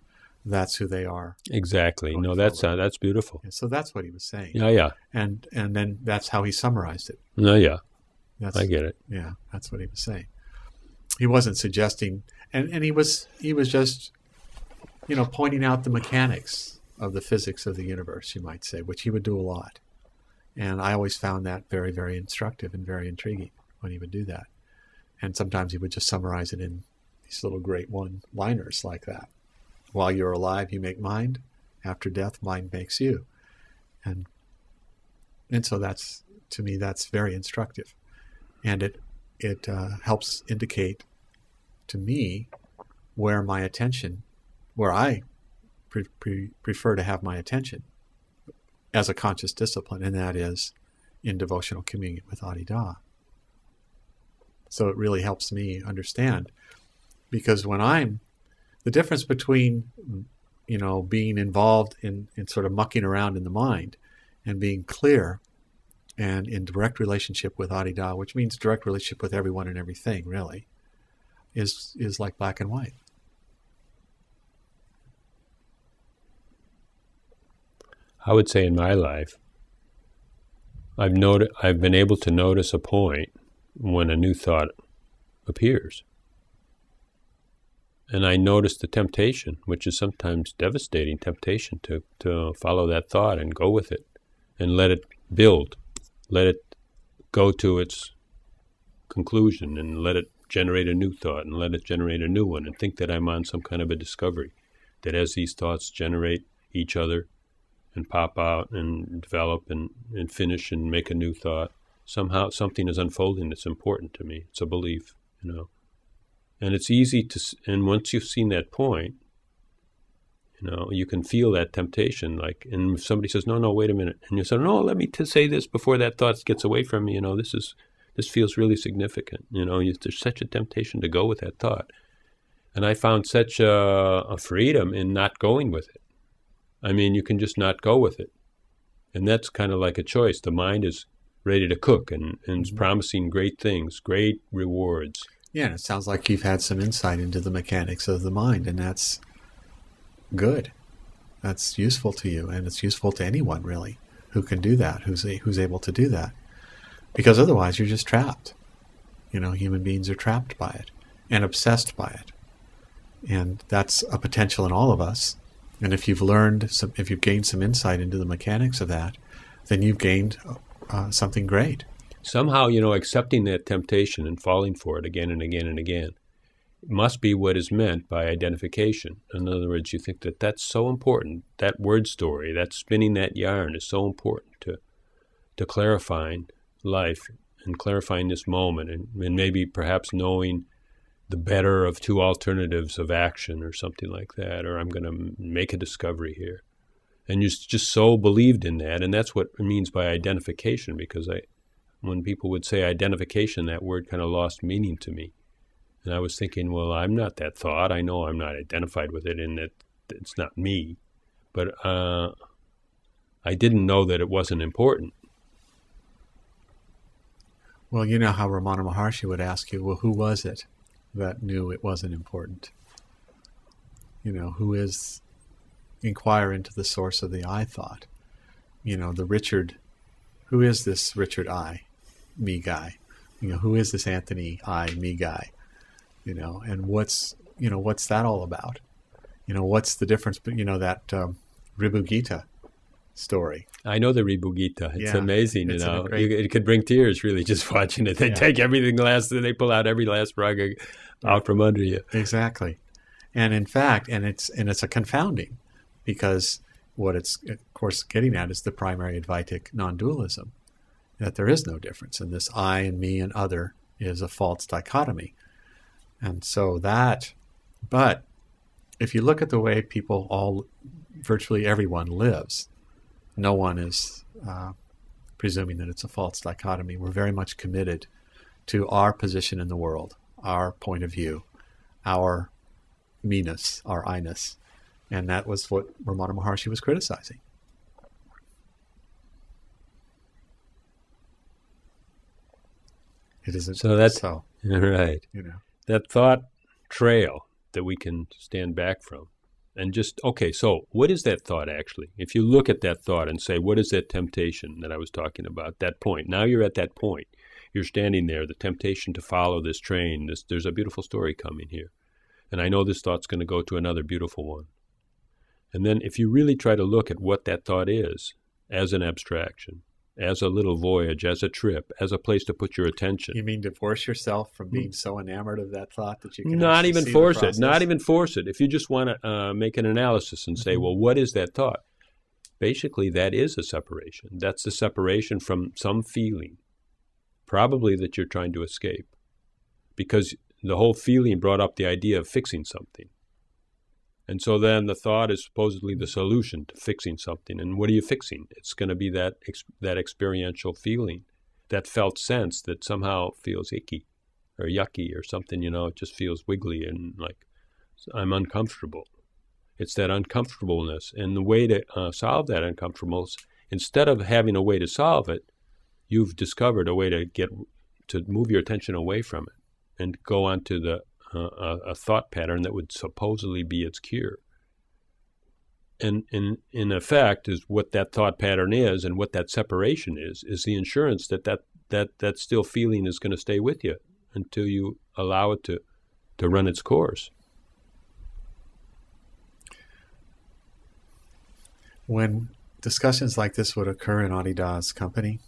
That's who they are. Exactly. No, that's beautiful. And so that's what he was saying. Yeah. And then that's how he summarized it. No, yeah. I get it. Yeah, that's what he was saying. He wasn't suggesting, and he was just, pointing out the mechanics of the physics of the universe, you might say, which he would do a lot. And I always found that very, very instructive and very intriguing when he would do that. And sometimes he would just summarize it in these little great one-liners like that. While you're alive, you make mind. After death, mind makes you. And so that's, to me, that's very instructive. And it helps indicate to me where I prefer to have my attention as a conscious discipline, and that is in devotional communion with Adidam. So it really helps me understand, because when the difference between, being involved in sort of mucking around in the mind and being clear and in direct relationship with Adidam, which means direct relationship with everyone and everything, really, is like black and white. I would say in my life, I've been able to notice a point when a new thought appears. And I notice the temptation, which is sometimes devastating temptation, to follow that thought and go with it and let it build, let it go to its conclusion and let it generate a new thought and let it generate a new one and think that I'm on some kind of a discovery, that as these thoughts generate each other and pop out and develop and finish and make a new thought, somehow something is unfolding that's important to me. It's a belief, And it's easy and once you've seen that point, you can feel that temptation. And if somebody says, no, wait a minute. And you say, no, let me say this before that thought gets away from me. This feels really significant. There's such a temptation to go with that thought. And I found such a freedom in not going with it. I mean, you can just not go with it. And that's kind of like a choice. The mind is ready to cook and is promising great things, great rewards. Yeah, and it sounds like you've had some insight into the mechanics of the mind, and that's good. That's useful to you, and it's useful to anyone, really, who can do that, who's able to do that. Because otherwise you're just trapped. Human beings are trapped by it and obsessed by it. And that's a potential in all of us. And if you've gained some insight into the mechanics of that, then you've gained something great. Somehow, accepting that temptation and falling for it again and again and again must be what is meant by identification. In other words, you think that that's so important. That word story, that spinning that yarn is so important to clarifying life and clarifying this moment and maybe perhaps knowing the better of two alternatives of action or something like that, or I'm going to make a discovery here. And you just so believed in that, and that's what it means by identification, because when people would say identification, that word kind of lost meaning to me. And I was thinking, well, I'm not that thought. I know I'm not identified with it and that it's not me. But I didn't know that it wasn't important. Well, you know how Ramana Maharshi would ask you, well, who was it that knew it wasn't important? Inquire into the source of the I thought. Who is this Richard I, me guy? Who is this Anthony I, me guy? And what's that all about? What's the difference? But that Ribu Gita story. I know the Ribu Gita. It's amazing, It it could bring tears, really, just watching it. They take everything they pull out every last rug out from under you. Exactly. And in fact, it's a confounding, because what it's, of course, getting at is the primary Advaitic non-dualism, that there is no difference, and this I and me and other is a false dichotomy. And so but if you look at the way virtually everyone lives, no one is presuming that it's a false dichotomy. We're very much committed to our position in the world, our point of view, our me-ness, our I-ness. And that was what Ramana Maharshi was criticizing. It isn't so. That's so. Right. That thought trail that we can stand back from. And so what is that thought actually? If you look at that thought and say, what is that temptation that I was talking about, that point? Now you're at that point. You're standing there, the temptation to follow this train. There's a beautiful story coming here. And I know this thought's going to go to another beautiful one. And then if you really try to look at what that thought is, as an abstraction, as a little voyage, as a trip, as a place to put your attention. You mean divorce yourself from being so enamored of that thought that you can not even force it. Not even force it. If you just want to make an analysis and say, well, what is that thought? Basically, that is a separation. That's the separation from some feeling, probably that you're trying to escape, because the whole feeling brought up the idea of fixing something. And so then the thought is supposedly the solution to fixing something. And what are you fixing? It's going to be that experiential feeling, that felt sense that somehow feels icky or yucky or something, it just feels wiggly and like I'm uncomfortable. It's that uncomfortableness. And the way to solve that uncomfortableness, instead of having a way to solve it, you've discovered a way to move your attention away from it and go on to a thought pattern that would supposedly be its cure. And in effect, is what that thought pattern is and what that separation is the insurance that still feeling is going to stay with you until you allow it to run its course. When discussions like this would occur in Adidam's company,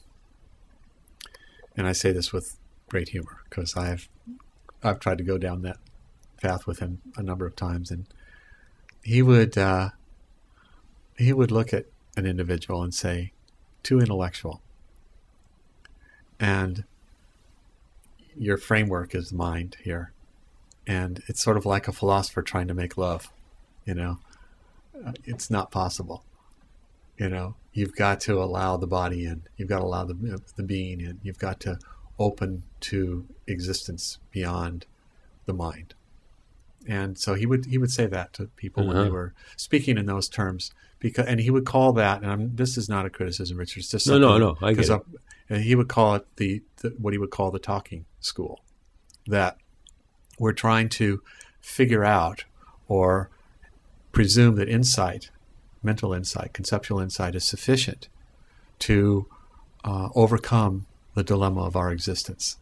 and I say this with great humor because I've tried to go down that path with him a number of times, and he would look at an individual and say, too intellectual, and your framework is mind here, and it's sort of like a philosopher trying to make love. It's not possible. You've got to allow the body in. You've got to allow the being in. You've got to open to existence beyond the mind. And so he would say that to people when they were speaking in those terms, and he would call that. And this is not a criticism, Richard. It's just no. I get it. And he would call it the what he would call the talking school, that we're trying to figure out or presume that insight, mental insight, conceptual insight, is sufficient to overcome the dilemma of our existence,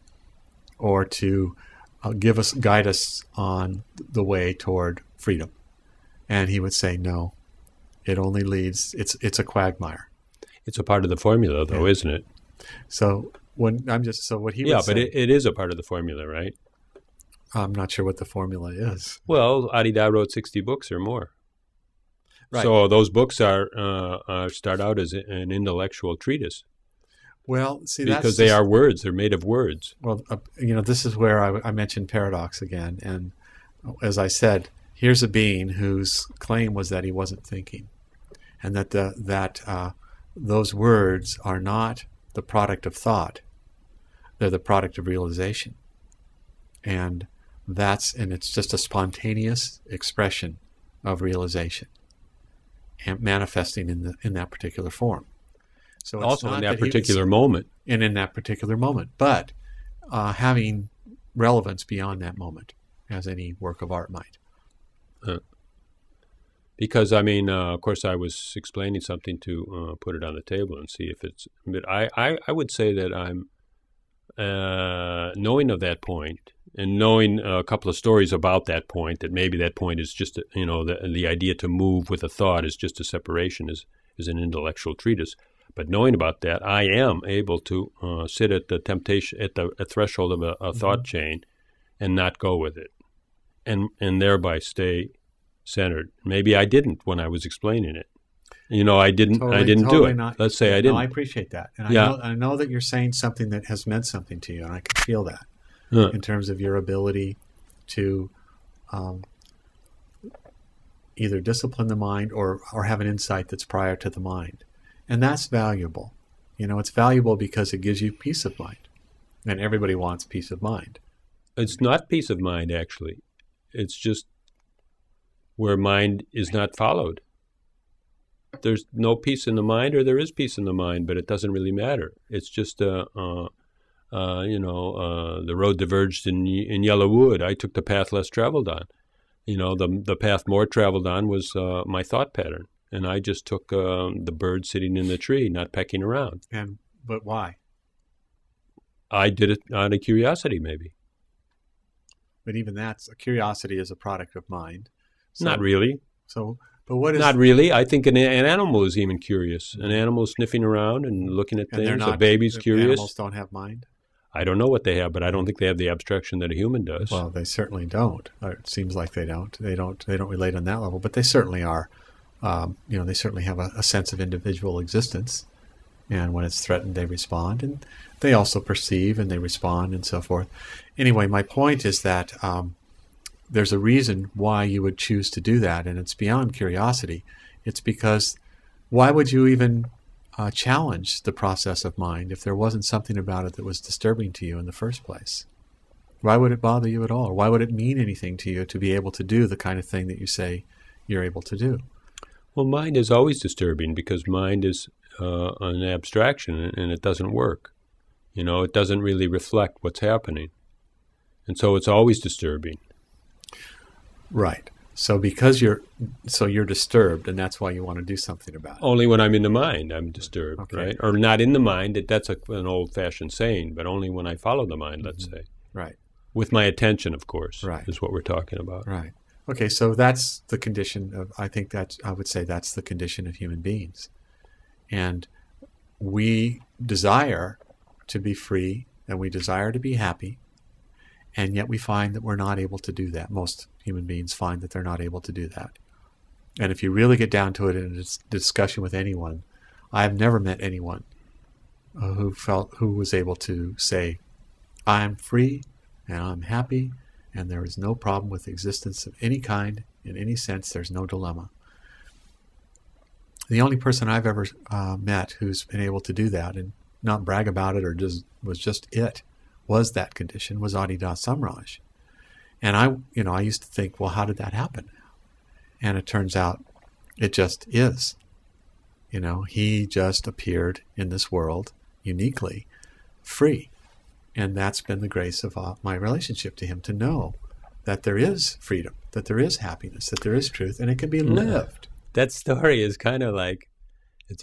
or to guide us on the way toward freedom. And he would say, no, it only leads. It's a quagmire. It's a part of the formula, though, isn't it? So what he would say. But it is a part of the formula, right? I'm not sure what the formula is. Well, Adidam wrote 60 books or more. Right. So those books are start out as an intellectual treatise. Well, see, because they are words; they're made of words. Well, this is where I mentioned paradox again, and as I said, here's a being whose claim was that he wasn't thinking, and that those words are not the product of thought; they're the product of realization, and it's just a spontaneous expression of realization, and manifesting in that particular form. So it's also not in that particular moment. And in that particular moment, but having relevance beyond that moment, as any work of art might. Because, of course, I was explaining something to put it on the table and see if it's... But I would say that I'm knowing of that point and knowing a couple of stories about that point, that maybe that point is just, the idea to move with a thought is just a separation, is an intellectual treatise. But knowing about that, I am able to sit at the temptation, at the threshold of a thought chain, and not go with it, and thereby stay centered. Maybe I didn't when I was explaining it. I didn't do it. Let's say I didn't. No, I appreciate that, and I know that you're saying something that has meant something to you, and I can feel that in terms of your ability to either discipline the mind or have an insight that's prior to the mind. And that's valuable. It's valuable because it gives you peace of mind. And everybody wants peace of mind. It's not peace of mind, actually. It's just where mind is not followed. There's no peace in the mind, or there is peace in the mind, but it doesn't really matter. It's just, the road diverged in yellow wood. I took the path less traveled on. The path more traveled on was my thought pattern. And I just took the bird sitting in the tree, not pecking around. But why? I did it out of curiosity, maybe. But even curiosity is a product of mind. So, not really. But what is... Not really. I think an animal is even curious. An animal is sniffing around and looking at things. A baby's curious. Animals don't have mind? I don't know what they have, but I don't think they have the abstraction that a human does. Well, they certainly don't. It seems like they don't. They don't relate on that level, but they certainly are. They certainly have a sense of individual existence, and when it's threatened, they respond, and they also perceive and they respond, and so forth. Anyway, my point is that there's a reason why you would choose to do that, and it's beyond curiosity. It's because why would you even challenge the process of mind if there wasn't something about it that was disturbing to you in the first place? Why would it bother you at all? Or why would it mean anything to you to be able to do the kind of thing that you say you're able to do? Well, mind is always disturbing because mind is an abstraction and it doesn't work. It doesn't really reflect what's happening. And so it's always disturbing. Right. So because you're disturbed, and that's why you want to do something about it. Only when I'm in the mind, I'm disturbed, okay. Right? Or not in the mind, that's an old-fashioned saying, but only when I follow the mind, let's say. Right. With my attention, of course, right. Is what we're talking about. Right. Okay, so that's the condition of, I would say that's the condition of human beings. And we desire to be free, and we desire to be happy, and yet we find that we're not able to do that. Most human beings find that they're not able to do that. And if you really get down to it in a discussion with anyone, I have never met anyone who was able to say, I'm free, and I'm happy, and there is no problem with existence of any kind, in any sense. There's no dilemma. The only person I've ever met who's been able to do that and not brag about it or was that condition was Adidam Samraj. And I used to think, well, how did that happen? And it turns out it just is. He just appeared in this world uniquely free. And that's been the grace of my relationship to him, to know that there is freedom, that there is happiness, that there is truth, and it can be lived. That story is kind of like, I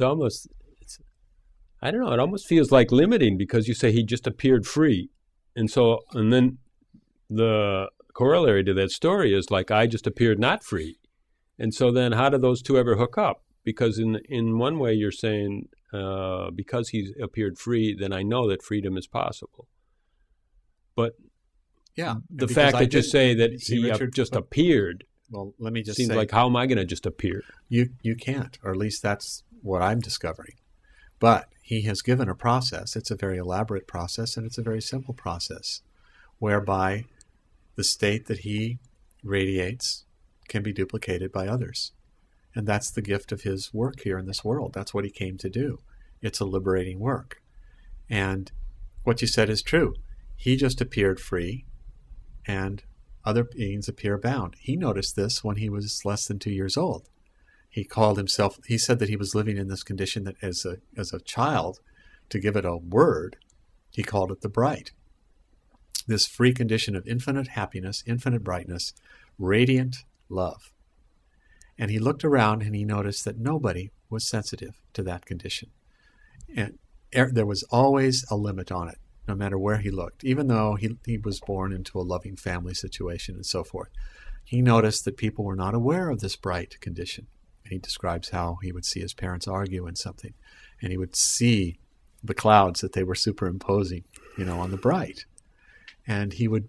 don't know, it almost feels like limiting, because you say he just appeared free. And then the corollary to that story is like, I just appeared not free. And so then how do those two ever hook up? Because in one way you're saying, because he appeared free, then I know that freedom is possible. But the fact that you say that he just appeared, well, let me just seems say, like, how am I going to just appear? You can't, or at least that's what I'm discovering. But he has given a process. It's a very elaborate process, and it's a very simple process, whereby the state that he radiates can be duplicated by others. And that's the gift of his work here in this world. That's what he came to do. It's a liberating work. And what you said is true. He just appeared free, and other beings appear bound. He noticed this when he was less than 2 years old. He said that he was living in this condition that as a child, to give it a word, he called it the bright. This free condition of infinite happiness, infinite brightness, radiant love. And he looked around and he noticed that nobody was sensitive to that condition. And there was always a limit on it, no matter where he looked, even though he was born into a loving family situation and so forth. He noticed that people were not aware of this bright condition. And he describes how he would see his parents argue in something, and he would see the clouds that they were superimposing, on the bright. And he became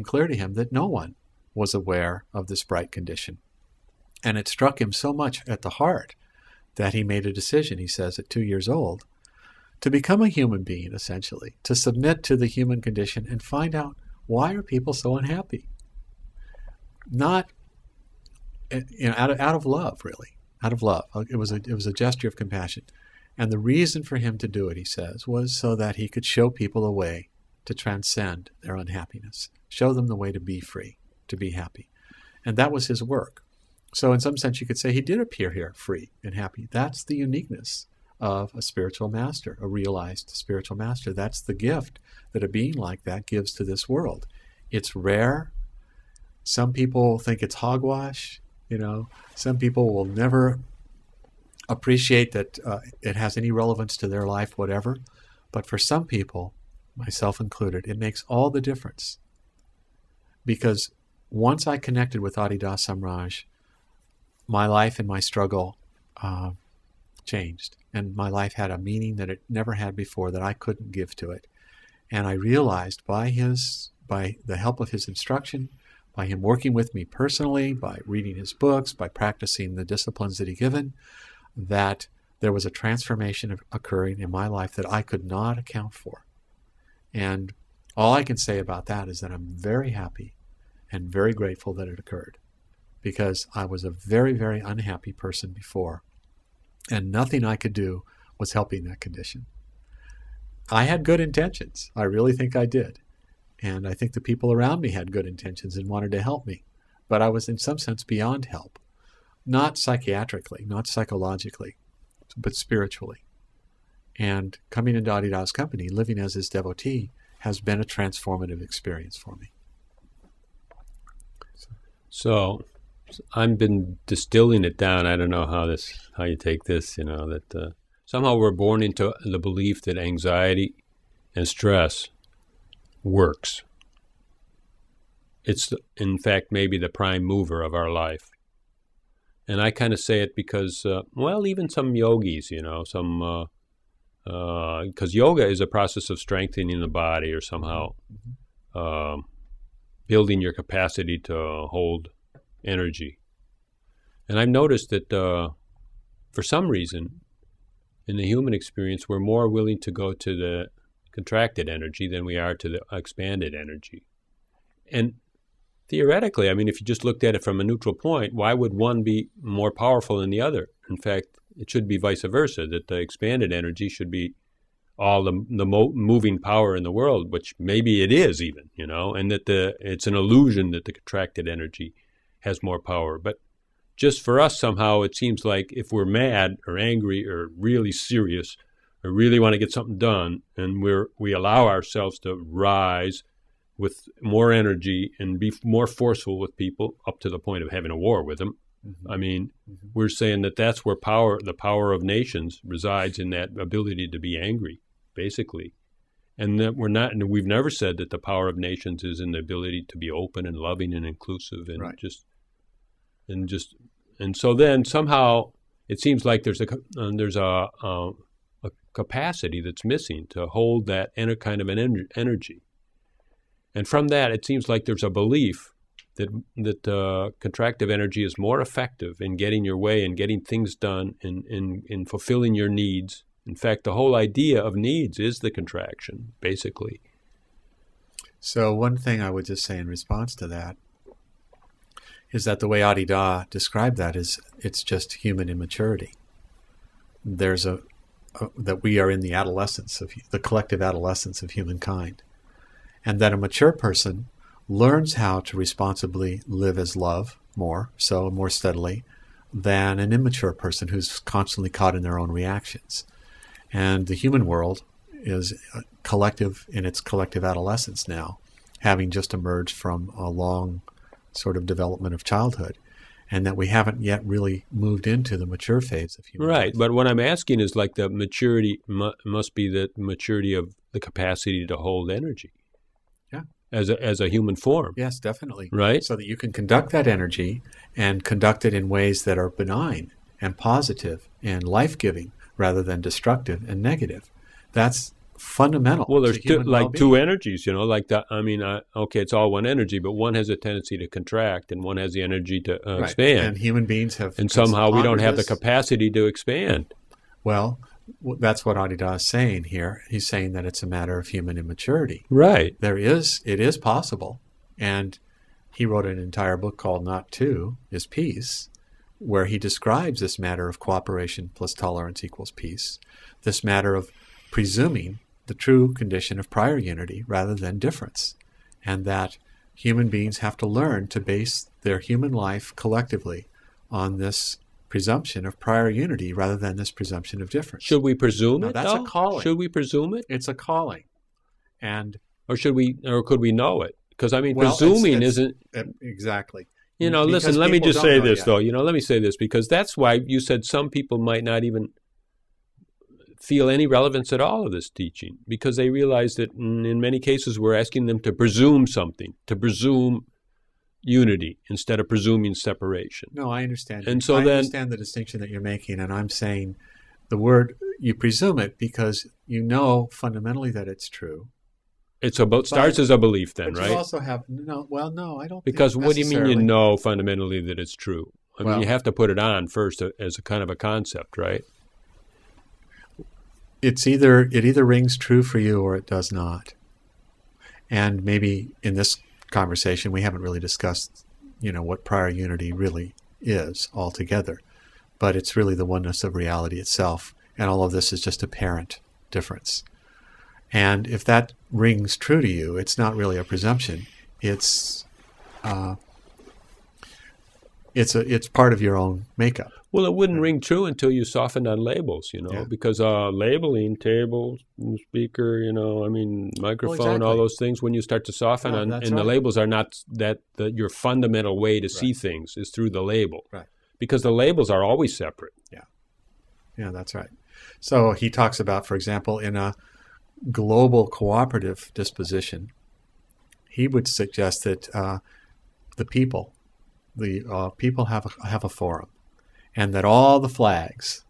clear to him that no one was aware of this bright condition. And it struck him so much at the heart that he made a decision, he says, at 2 years old, to become a human being, essentially, to submit to the human condition and find out, why are people so unhappy? Not out of love, really, out of love. It was a gesture of compassion. And the reason for him to do it, he says, was so that he could show people a way to transcend their unhappiness, show them the way to be free, to be happy. And that was his work. So in some sense, you could say he did appear here free and happy. That's the uniqueness of a spiritual master, a realized spiritual master. That's the gift that a being like that gives to this world. It's rare. Some people think it's hogwash. Some people will never appreciate that it has any relevance to their life, whatever. But for some people, myself included, it makes all the difference. Because once I connected with Adidam Samraj, my life and my struggle changed. And my life had a meaning that it never had before, that I couldn't give to it. And I realized by the help of his instruction, by him working with me personally, by reading his books, by practicing the disciplines that he'd given, that there was a transformation occurring in my life that I could not account for. And all I can say about that is that I'm very happy and very grateful that it occurred, because I was a very, very unhappy person before, and nothing I could do was helping that condition. I had good intentions. I really think I did. And I think the people around me had good intentions and wanted to help me. But I was in some sense beyond help. Not psychiatrically, not psychologically, but spiritually. And coming into Adidam's company, living as his devotee, has been a transformative experience for me. So I've been distilling it down. I don't know how you take this, that somehow we're born into the belief that anxiety and stress works. It's, in fact, maybe the prime mover of our life. And I kind of say it because, even some yogis, because yoga is a process of strengthening the body, or somehow building your capacity to hold energy. And I've noticed that for some reason, in the human experience, we're more willing to go to the contracted energy than we are to the expanded energy. And theoretically, if you just looked at it from a neutral point, why would one be more powerful than the other? In fact, it should be vice versa, that the expanded energy should be all the moving power in the world, which maybe it is even, and that it's an illusion that the contracted energy has more power. But just for us, somehow, it seems like if we're mad or angry or really serious or really want to get something done, and we allow ourselves to rise with more energy and be more forceful with people up to the point of having a war with them. Mm-hmm. I mean, mm-hmm. We're saying that that's where the power of nations resides, in that ability to be angry, basically. And that we've never said that the power of nations is in the ability to be open and loving and inclusive and right. And so then somehow it seems like there's a capacity that's missing to hold that kind of an energy. And from that, it seems like there's a belief that contractive energy is more effective in getting your way and getting things done in fulfilling your needs. In fact, the whole idea of needs is the contraction, basically. So one thing I would just say in response to that is that the way Adidam described that is it's just human immaturity. There's that we are in the adolescence of the collective adolescence of humankind, and that a mature person learns how to responsibly live as love more steadily than an immature person who's constantly caught in their own reactions. And the human world is collective in its collective adolescence now, having just emerged from a long sort of development of childhood, and that we haven't yet really moved into the mature phase of human Right, life. But what I'm asking is like the maturity must be the maturity of the capacity to hold energy. Yeah. As a human form. Yes, definitely. Right? So that you can conduct that energy and conduct it in ways that are benign and positive and life-giving rather than destructive and negative. That's fundamental. Well, there's to two energies, like that. I mean, okay, it's all one energy, but one has a tendency to contract and one has the energy to expand. And human beings have... And somehow we don't have the capacity to expand. Well, that's what Adidam is saying here. He's saying that it's a matter of human immaturity. Right. It is possible. And he wrote an entire book called Not Two is Peace, where he describes this matter of cooperation plus tolerance equals peace, this matter of presuming the true condition of prior unity rather than difference, and that human beings have to learn to base their human life collectively on this presumption of prior unity rather than this presumption of difference. Should we presume it? That's a calling. Should we presume it? It's a calling, or could we know it? Because presuming isn't exactly. Listen. Let me just say this, though. Let me say this, because that's why you said some people might not even feel any relevance at all of this teaching, because they realize that in many cases we're asking them to presume something, to presume unity instead of presuming separation. No, I understand. And so I understand the distinction that you're making, and I'm saying the word, you presume it because you know fundamentally that it's true. Starts as a belief then, right? You also have, no, I don't because think what do you mean you know fundamentally that it's true? I mean, you have to put it on first as a kind of a concept, right? It either rings true for you or it does not. And maybe in this conversation we haven't really discussed, what prior unity really is altogether. But it's really the oneness of reality itself, and all of this is just apparent difference. And if that rings true to you, it's not really a presumption. It's part of your own makeup. Well, it wouldn't ring true until you softened on labels, because labeling, table, speaker, microphone, all those things, when you start to soften the labels are not your fundamental way to see things is through the label. Right. Because the labels are always separate. Yeah. Yeah, that's right. So he talks about, for example, in a global cooperative disposition, he would suggest that the people have a forum, and that all the flags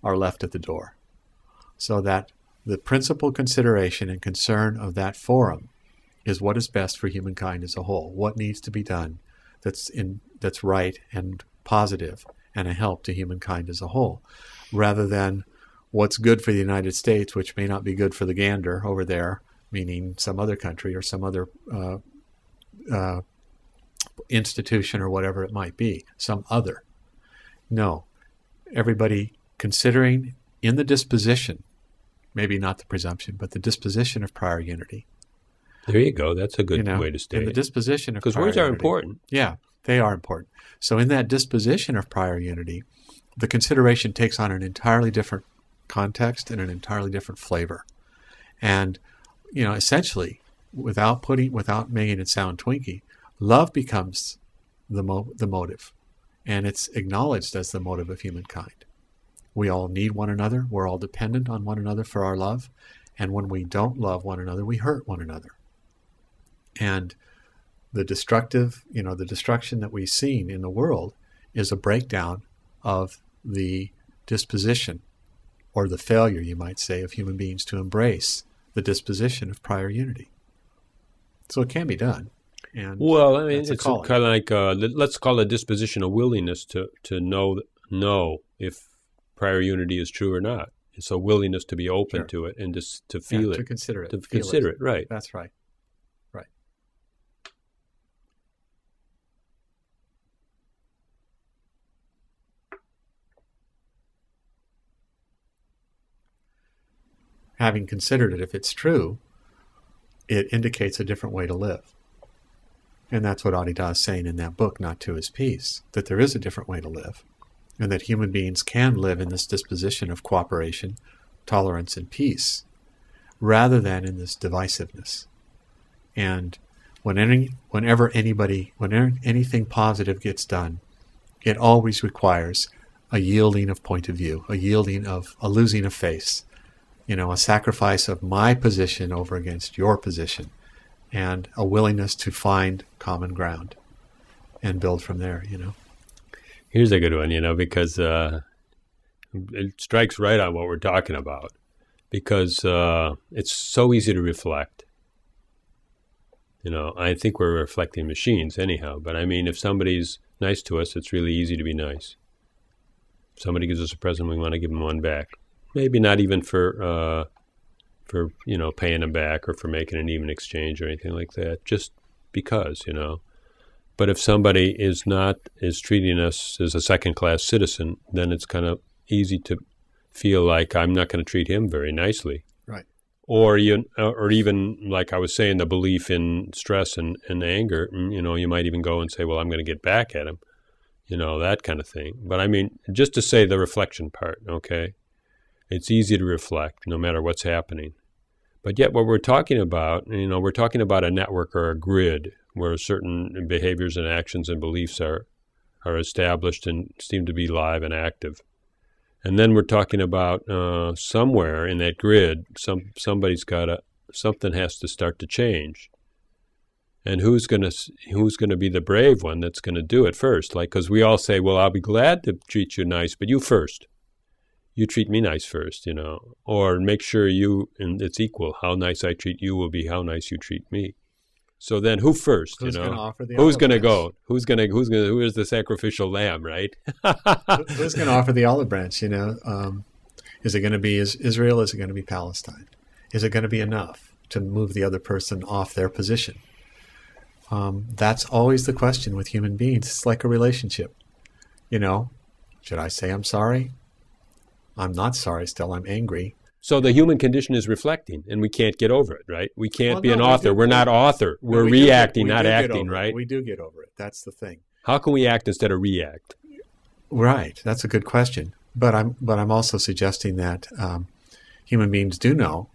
are left at the door, so that the principal consideration and concern of that forum is what is best for humankind as a whole, what needs to be done that's right and positive and a help to humankind as a whole, rather than what's good for the United States, which may not be good for the gander over there, meaning some other country or some other institution or whatever it might be, some other. No, everybody considering in the disposition maybe not the presumption, but the disposition of prior unity. There you go. That's a good way to state in the it. disposition of prior Because words are unity, important. Yeah, they are important. So in that disposition of prior unity, the consideration takes on an entirely different context and an entirely different flavor. And, essentially, without making it sound twinky, love becomes the motive. And it's acknowledged as the motive of humankind. We all need one another. We're all dependent on one another for our love. And when we don't love one another, we hurt one another. And the destruction that we've seen in the world is a breakdown of the disposition, or the failure, you might say, of human beings to embrace the disposition of prior unity. So it can be done. And well, I mean, it's kind of like, let's call it disposition, a willingness to know if prior unity is true or not. It's a willingness to be open to it and just to feel it. To consider it. To consider it, right. That's right. Right. Having considered it, if it's true, it indicates a different way to live. And that's what Adidam is saying in that book, Not to His Peace, that there is a different way to live, and that human beings can live in this disposition of cooperation, tolerance, and peace, rather than in this divisiveness. And whenever anything positive gets done, it always requires a yielding of point of view, a losing of face, a sacrifice of my position over against your position, and a willingness to find common ground and build from there, Here's a good one, because it strikes right on what we're talking about, because it's so easy to reflect. I think we're reflecting machines anyhow, but I mean, if somebody's nice to us, it's really easy to be nice. If somebody gives us a present, we want to give them one back. Maybe not even for paying them back or for making an even exchange or anything like that, just because, But if somebody is treating us as a second-class citizen, then it's kind of easy to feel like I'm not going to treat him very nicely. Right. Or even, like I was saying, the belief in stress and anger, you might even go and say, well, I'm going to get back at him, that kind of thing. But I mean, just to say the reflection part, okay? It's easy to reflect no matter what's happening. But yet what we're talking about, we're talking about a network or a grid where certain behaviors and actions and beliefs are established and seem to be live and active. And then we're talking about somewhere in that grid, something has to start to change. And who's going to be the brave one that's going to do it first? Like, because we all say, well, I'll be glad to treat you nice, but you first. You treat me nice first, or make sure and it's equal. How nice I treat you will be how nice you treat me. So then who first, Who's going to offer the Who's going to branch? go? Who is the sacrificial lamb, right? Who's going to offer the olive branch, Is it going to be Israel? Is it going to be Palestine? Is it going to be enough to move the other person off their position? That's always the question with human beings. It's like a relationship. Should I say I'm sorry? I'm not sorry still. I'm angry. So the human condition is reflecting, and we can't get over it, right? We can't be an author. We're not author. We're reacting, not acting, right? We do get over it. That's the thing. How can we act instead of react? Right. That's a good question. But I'm also suggesting that human beings do know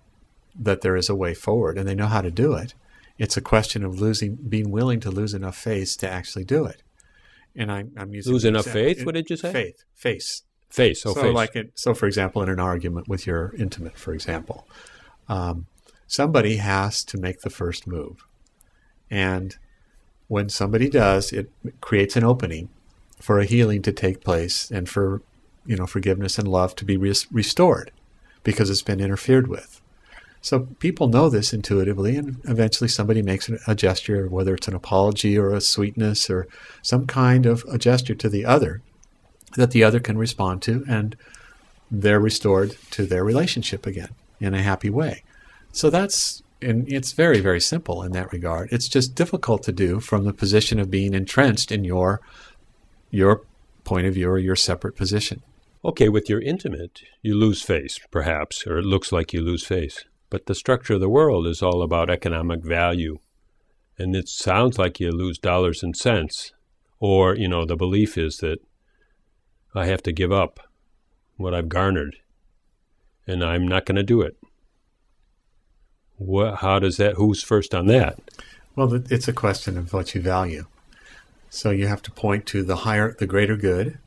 that there is a way forward, and they know how to do it. It's a question of being willing to lose enough face to actually do it. And I'm using lose enough faith. What did you say? Face. Face. Oh, so face. For example, in an argument with your intimate, for example, somebody has to make the first move, and when somebody does, it creates an opening for a healing to take place and for forgiveness and love to be restored because it's been interfered with. So people know this intuitively, and eventually somebody makes a gesture, whether it's an apology or a sweetness or some kind of a gesture to the other that the other can respond to, and they're restored to their relationship again in a happy way. So it's very, very simple in that regard. It's just difficult to do from the position of being entrenched in your point of view or your separate position. Okay, with your intimate, you lose face, perhaps, or it looks like you lose face. But the structure of the world is all about economic value. And it sounds like you lose dollars and cents. Or, the belief is that I have to give up what I've garnered, and I'm not going to do it. Who's first on that? Well, it's a question of what you value. So you have to point to the greater good.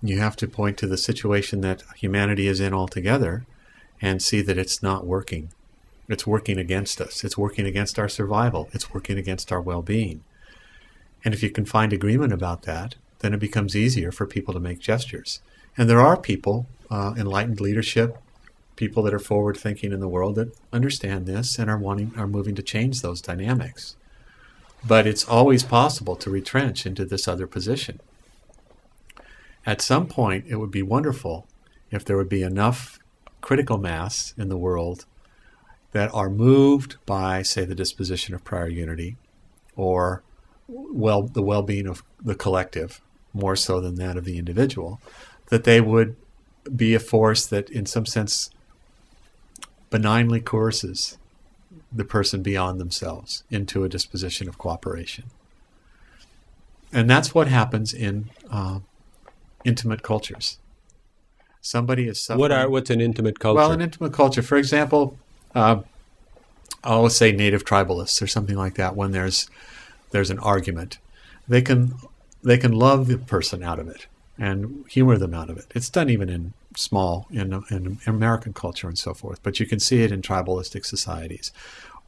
You have to point to the situation that humanity is in altogether and see that it's not working. It's working against us. It's working against our survival. It's working against our well-being. And if you can find agreement about that, then it becomes easier for people to make gestures. And there are people, enlightened leadership, people that are forward-thinking in the world that understand this and are moving to change those dynamics. But it's always possible to retrench into this other position. At some point, it would be wonderful if there would be enough critical mass in the world that are moved by, say, the disposition of prior unity or the well-being of the collective, more so than that of the individual, that they would be a force that, in some sense, benignly coerces the person beyond themselves into a disposition of cooperation. And that's what happens in intimate cultures. Somebody is suffering. What's an intimate culture? Well, an intimate culture, for example, I'll say native tribalists or something like that. When there's an argument, they can love the person out of it and humor them out of it. It's done even in American culture and so forth, but you can see it in tribalistic societies,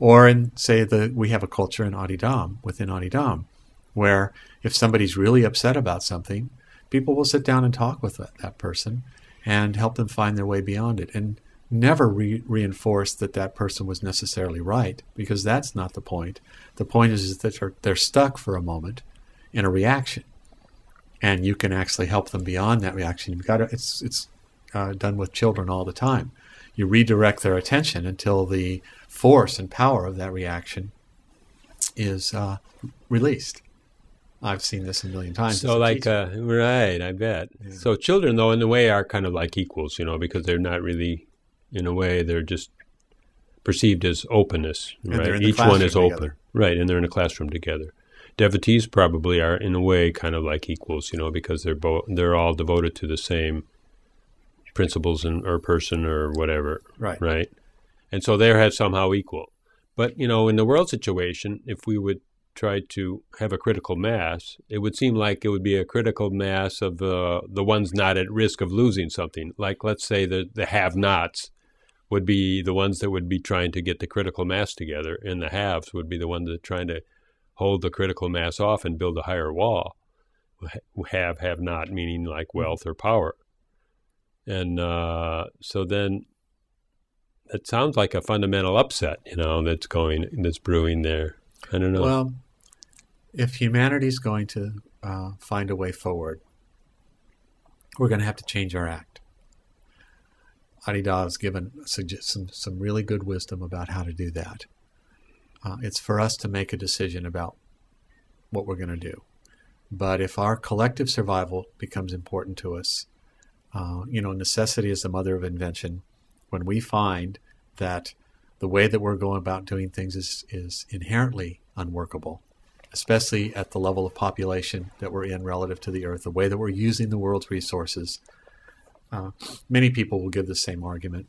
or in, say, we have a culture in Adidam, within Adidam, where if somebody's really upset about something, people will sit down and talk with that person and help them find their way beyond it, and never reinforce that person was necessarily right, because that's not the point. The point is that they're stuck for a moment in a reaction, and you can actually help them beyond that reaction. It's done with children all the time. You redirect their attention until the force and power of that reaction is released. I've seen this a million times. So right, I bet. Yeah. So children, though, in a way are kind of like equals, because they're not really, in a way, they're just perceived as openness, right? Each one is open. Together. Right, and they're in a classroom together. Devotees probably are, in a way, kind of like equals, because they're all devoted to the same principles or person or whatever, right? And so they're somehow equal. But, in the world situation, if we would try to have a critical mass, it would seem like it would be a critical mass of the ones not at risk of losing something. Like, let's say the have-nots would be the ones that would be trying to get the critical mass together, and the haves would be the ones that are trying to hold the critical mass off and build a higher wall. Have not, meaning like wealth or power. And so then it sounds like a fundamental upset, that's brewing there. I don't know. Well, if humanity's going to find a way forward, we're going to have to change our act. Adidam has given some really good wisdom about how to do that. It's for us to make a decision about what we're going to do. But if our collective survival becomes important to us, necessity is the mother of invention. When we find that the way that we're going about doing things is inherently unworkable, especially at the level of population that we're in relative to the earth, the way that we're using the world's resources, many people will give the same argument,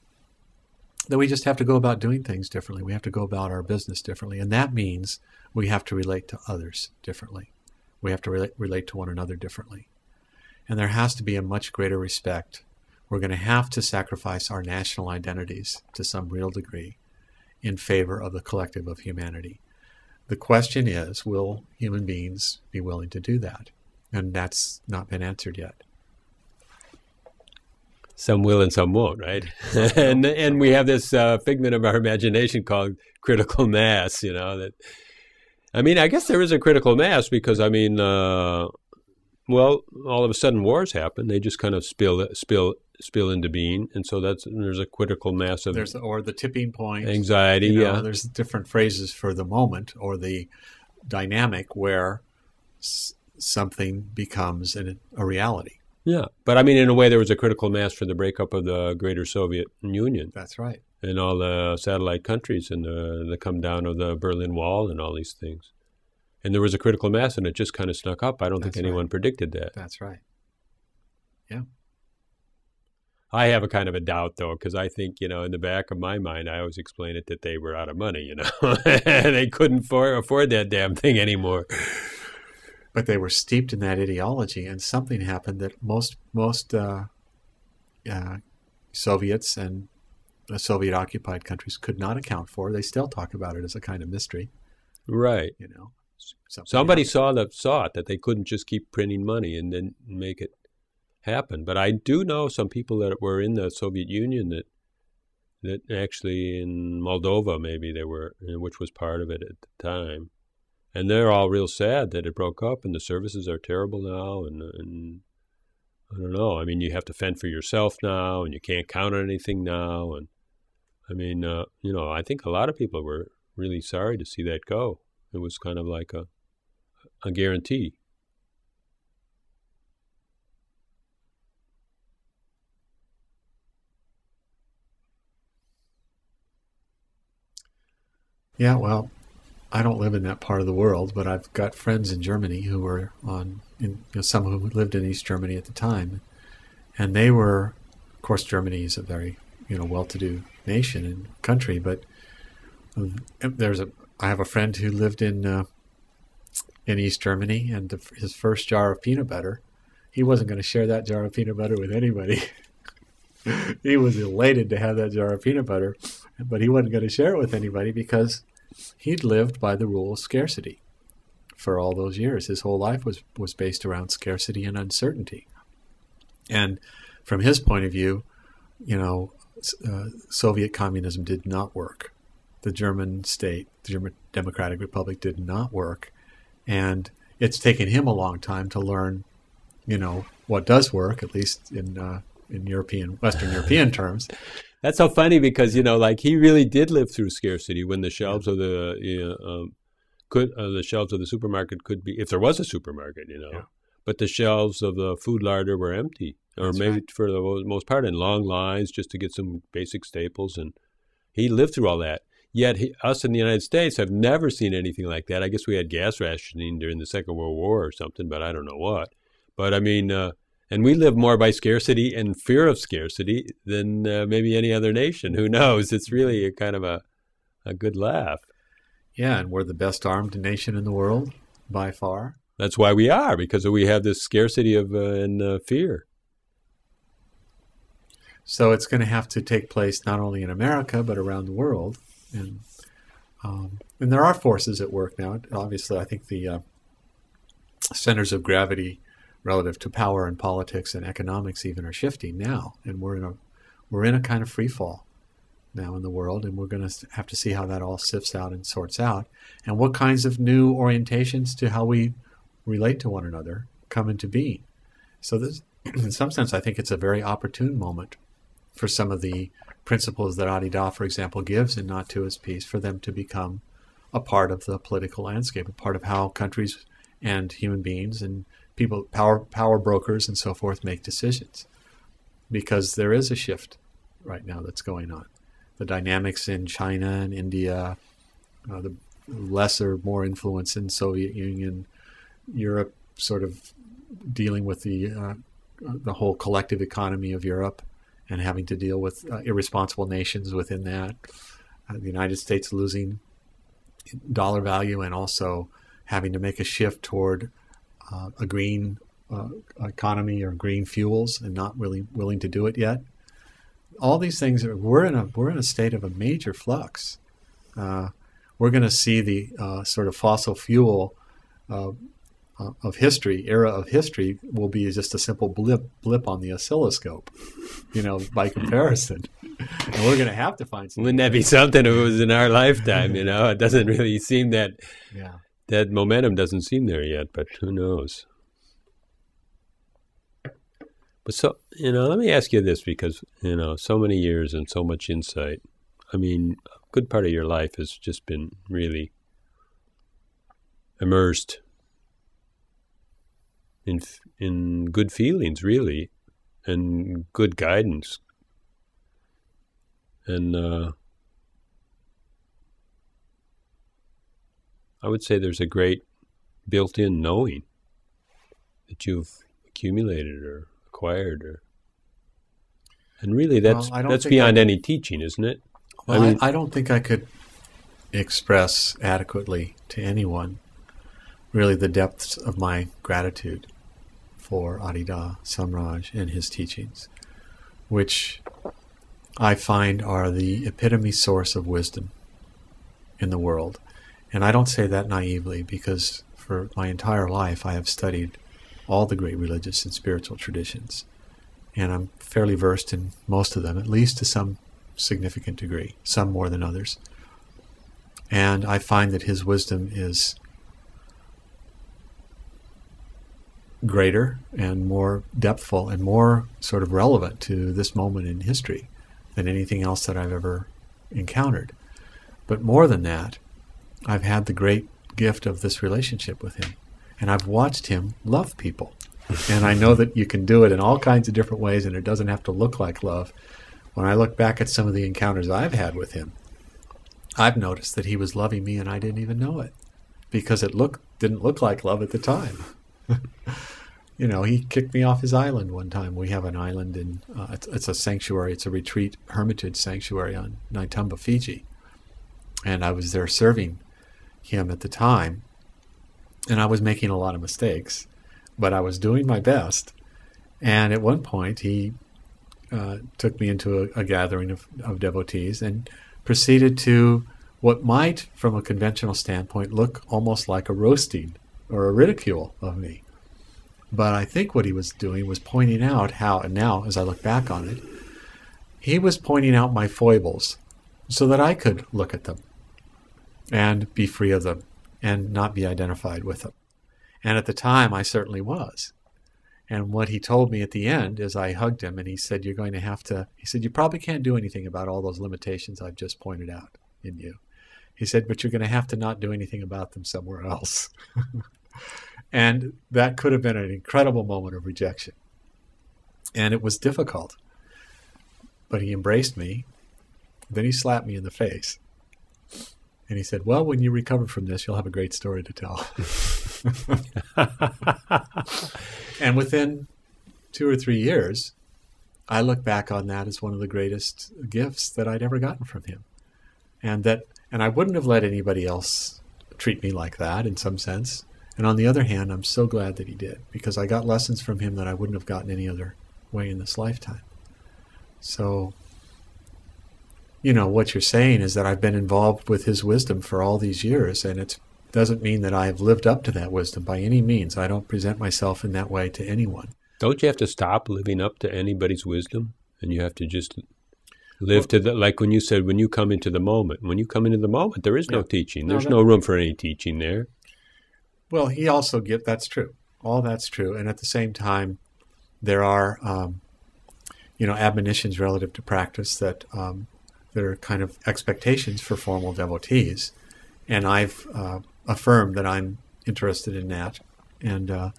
that we just have to go about doing things differently. We have to go about our business differently. And that means we have to relate to others differently. We have to relate to one another differently. And there has to be a much greater respect. We're going to have to sacrifice our national identities to some real degree in favor of the collective of humanity. The question is, will human beings be willing to do that? And that's not been answered yet. Some will and some won't, right? and we have this figment of our imagination called critical mass, that. I mean, I guess there is a critical mass because, all of a sudden wars happen. They just kind of spill into being, and so there's a critical mass of or the tipping point, anxiety. Yeah, there's different phrases for the moment or the dynamic where something becomes a reality. Yeah, but I mean, in a way, there was a critical mass for the breakup of the greater Soviet Union That's right. and all the satellite countries and the come down of the Berlin Wall and all these things. And there was a critical mass, and it just kind of snuck up. I don't think anyone predicted that. That's right. Yeah. I have a kind of a doubt, though, because I think, in the back of my mind, I always explain it that they were out of money, They couldn't afford that damn thing anymore. But they were steeped in that ideology, and something happened that most Soviets and Soviet-occupied countries could not account for. They still talk about it as a kind of mystery. Right. Somebody saw it, that they couldn't just keep printing money and then make it happen. But I do know some people that were in the Soviet Union that actually in Moldova maybe they were, which was part of it at the time. And they're all real sad that it broke up, and the services are terrible now. And I don't know. I mean, you have to fend for yourself now, and you can't count on anything now. And I mean, I think a lot of people were really sorry to see that go. It was kind of like a guarantee. Yeah, well, I don't live in that part of the world, but I've got friends in Germany who were some who lived in East Germany at the time, and they were, of course, Germany is a very well-to-do nation and country, but I have a friend who lived in East Germany, and his first jar of peanut butter, he wasn't going to share that jar of peanut butter with anybody. He was elated to have that jar of peanut butter, but he wasn't going to share it with anybody because he'd lived by the rule of scarcity for all those years. His whole life was based around scarcity and uncertainty. And from his point of view, Soviet communism did not work. The German state, the German Democratic Republic did not work. And it's taken him a long time to learn, what does work, at least in Western European terms. That's so funny because, he really did live through scarcity when the shelves of the shelves of the supermarket could be, if there was a supermarket, but the shelves of the food larder were empty, or That's maybe right. for the most part in long lines just to get some basic staples. And he lived through all that. Yet us in the United States have never seen anything like that. I guess we had gas rationing during the Second World War or something, but I don't know what. But I mean, and we live more by scarcity and fear of scarcity than maybe any other nation. Who knows? It's really a kind of a good laugh. Yeah, and we're the best armed nation in the world by far. That's why we are, because we have this scarcity of and fear. So it's going to have to take place not only in America but around the world, and there are forces at work now. Obviously, I think the centers of gravity relative to power and politics and economics even are shifting now, and we're in a kind of free fall now in the world, and we're going to have to see how that all sifts out and sorts out, and what kinds of new orientations to how we relate to one another come into being. So this, in some sense, I think it's a very opportune moment for some of the principles that Adidam, for example, gives in Not To His Peace, for them to become a part of the political landscape, a part of how countries and human beings and people, power brokers and so forth, make decisions. Because there is a shift right now that's going on. The dynamics in China and India, the lesser, more influence in Soviet Union, Europe sort of dealing with the whole collective economy of Europe and having to deal with irresponsible nations within that. The United States losing dollar value and also having to make a shift toward a green economy or green fuels and not really willing to do it yet. All these things we're in a state of a major flux. We're going to see the sort of fossil fuel of history, era of history, will be just a simple blip on the oscilloscope, by comparison. And we're going to have to find something. Wouldn't that be something if it was in our lifetime, It doesn't really seem that that momentum doesn't seem there yet, but who knows? But so, let me ask you this, because, so many years and so much insight. I mean, a good part of your life has just been really immersed in good feelings, really, and good guidance. And I would say there's a great built-in knowing that you've accumulated or acquired, and really that's beyond any teaching, isn't it? Well, I don't think I could express adequately to anyone really the depths of my gratitude for Adidam Samraj and his teachings, which I find are the epitome source of wisdom in the world. And I don't say that naively, because for my entire life I have studied all the great religious and spiritual traditions, and I'm fairly versed in most of them, at least to some significant degree, some more than others. And I find that his wisdom is greater and more depthful and more sort of relevant to this moment in history than anything else that I've ever encountered. But more than that, I've had the great gift of this relationship with him, and I've watched him love people. And I know that you can do it in all kinds of different ways, and it doesn't have to look like love. When I look back at some of the encounters I've had with him, I've noticed that he was loving me and I didn't even know it, because it didn't look like love at the time. You know, he kicked me off his island one time. We have an island in, it's a sanctuary, it's a retreat, hermitage sanctuary on Naitumba, Fiji. And I was there serving him at the time, and I was making a lot of mistakes, but I was doing my best. And at one point, he took me into a gathering of devotees and proceeded to what might, from a conventional standpoint, look almost like a roasting or a ridicule of me. But I think what he was doing was pointing out how, and now as I look back on it, he was pointing out my foibles so that I could look at them and be free of them and not be identified with them. And at the time, I certainly was. And what he told me at the end is, I hugged him and he said, he said, you probably can't do anything about all those limitations I've just pointed out in you. He said, but you're going to have to not do anything about them somewhere else. And that could have been an incredible moment of rejection. And it was difficult. But he embraced me. Then he slapped me in the face. And he said, well, when you recover from this, you'll have a great story to tell. And within 2 or 3 years, I look back on that as one of the greatest gifts that I'd ever gotten from him. And I wouldn't have let anybody else treat me like that in some sense. And on the other hand, I'm so glad that he did, because I got lessons from him that I wouldn't have gotten any other way in this lifetime. So, you know, what you're saying is that I've been involved with his wisdom for all these years, and it doesn't mean that I've lived up to that wisdom by any means. I don't present myself in that way to anyone. Don't you have to stop living up to anybody's wisdom? And you have to just live to the, like when you said, when you come into the moment. When you come into the moment, there is no teaching. There's no room for any teaching there. Well, he also that's true. All that's true. And at the same time, there are, admonitions relative to practice that are kind of expectations for formal devotees. And I've affirmed that I'm interested in that. And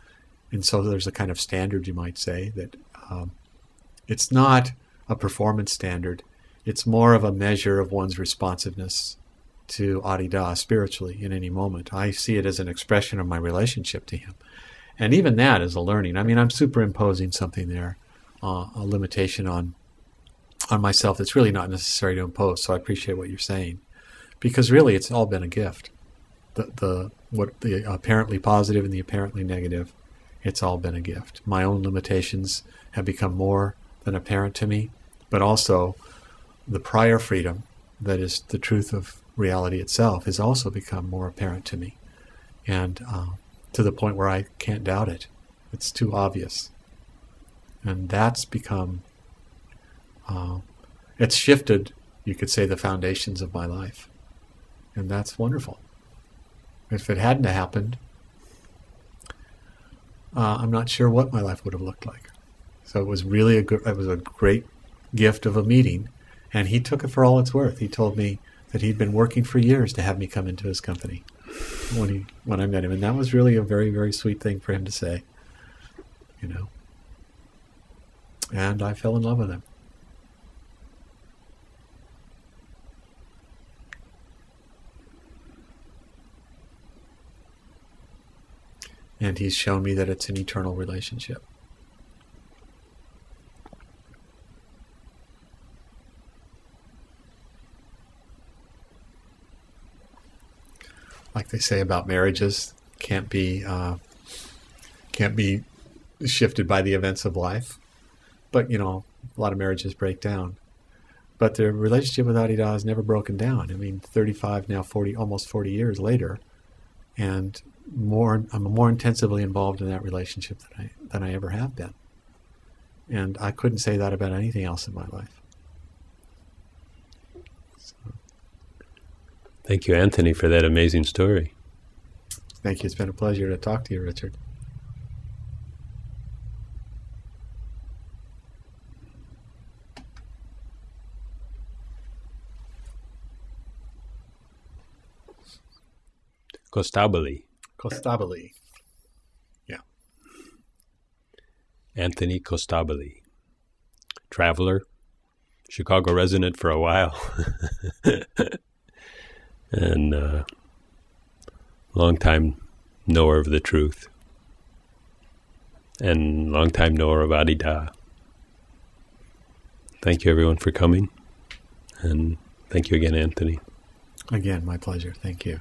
so there's a kind of standard, you might say, that it's not a performance standard. It's more of a measure of one's responsiveness to Adidam spiritually in any moment. I see it as an expression of my relationship to him. And even that is a learning. I mean, I'm superimposing something there, a limitation on myself that's really not necessary to impose. So I appreciate what you're saying, because really it's all been a gift. The apparently positive and the apparently negative, it's all been a gift. My own limitations have become more than apparent to me, but also the prior freedom, that is the truth of reality itself, has also become more apparent to me, and to the point where I can't doubt it. It's too obvious. And that's become, it's shifted, you could say, the foundations of my life. And that's wonderful. If it hadn't happened, I'm not sure what my life would have looked like. So it was really it was a great gift of a meeting, and he took it for all it's worth. He told me that he'd been working for years to have me come into his company when I met him, and that was really a very, very sweet thing for him to say. And I fell in love with him. And he's shown me that it's an eternal relationship. Like they say about marriages, can't be shifted by the events of life. But, a lot of marriages break down. But the relationship with Adidam has never broken down. 35, now 40, almost 40 years later. And I'm more intensively involved in that relationship than I ever have been. And I couldn't say that about anything else in my life. So. Thank you, Anthony, for that amazing story. Thank you. It's been a pleasure to talk to you, Richard. Costabile. Costabile. Yeah. Anthony Costabile. Traveler. Chicago resident for a while. And long-time knower of the truth. And long-time knower of Adidam. Thank you, everyone, for coming. And thank you again, Anthony. Again, my pleasure. Thank you.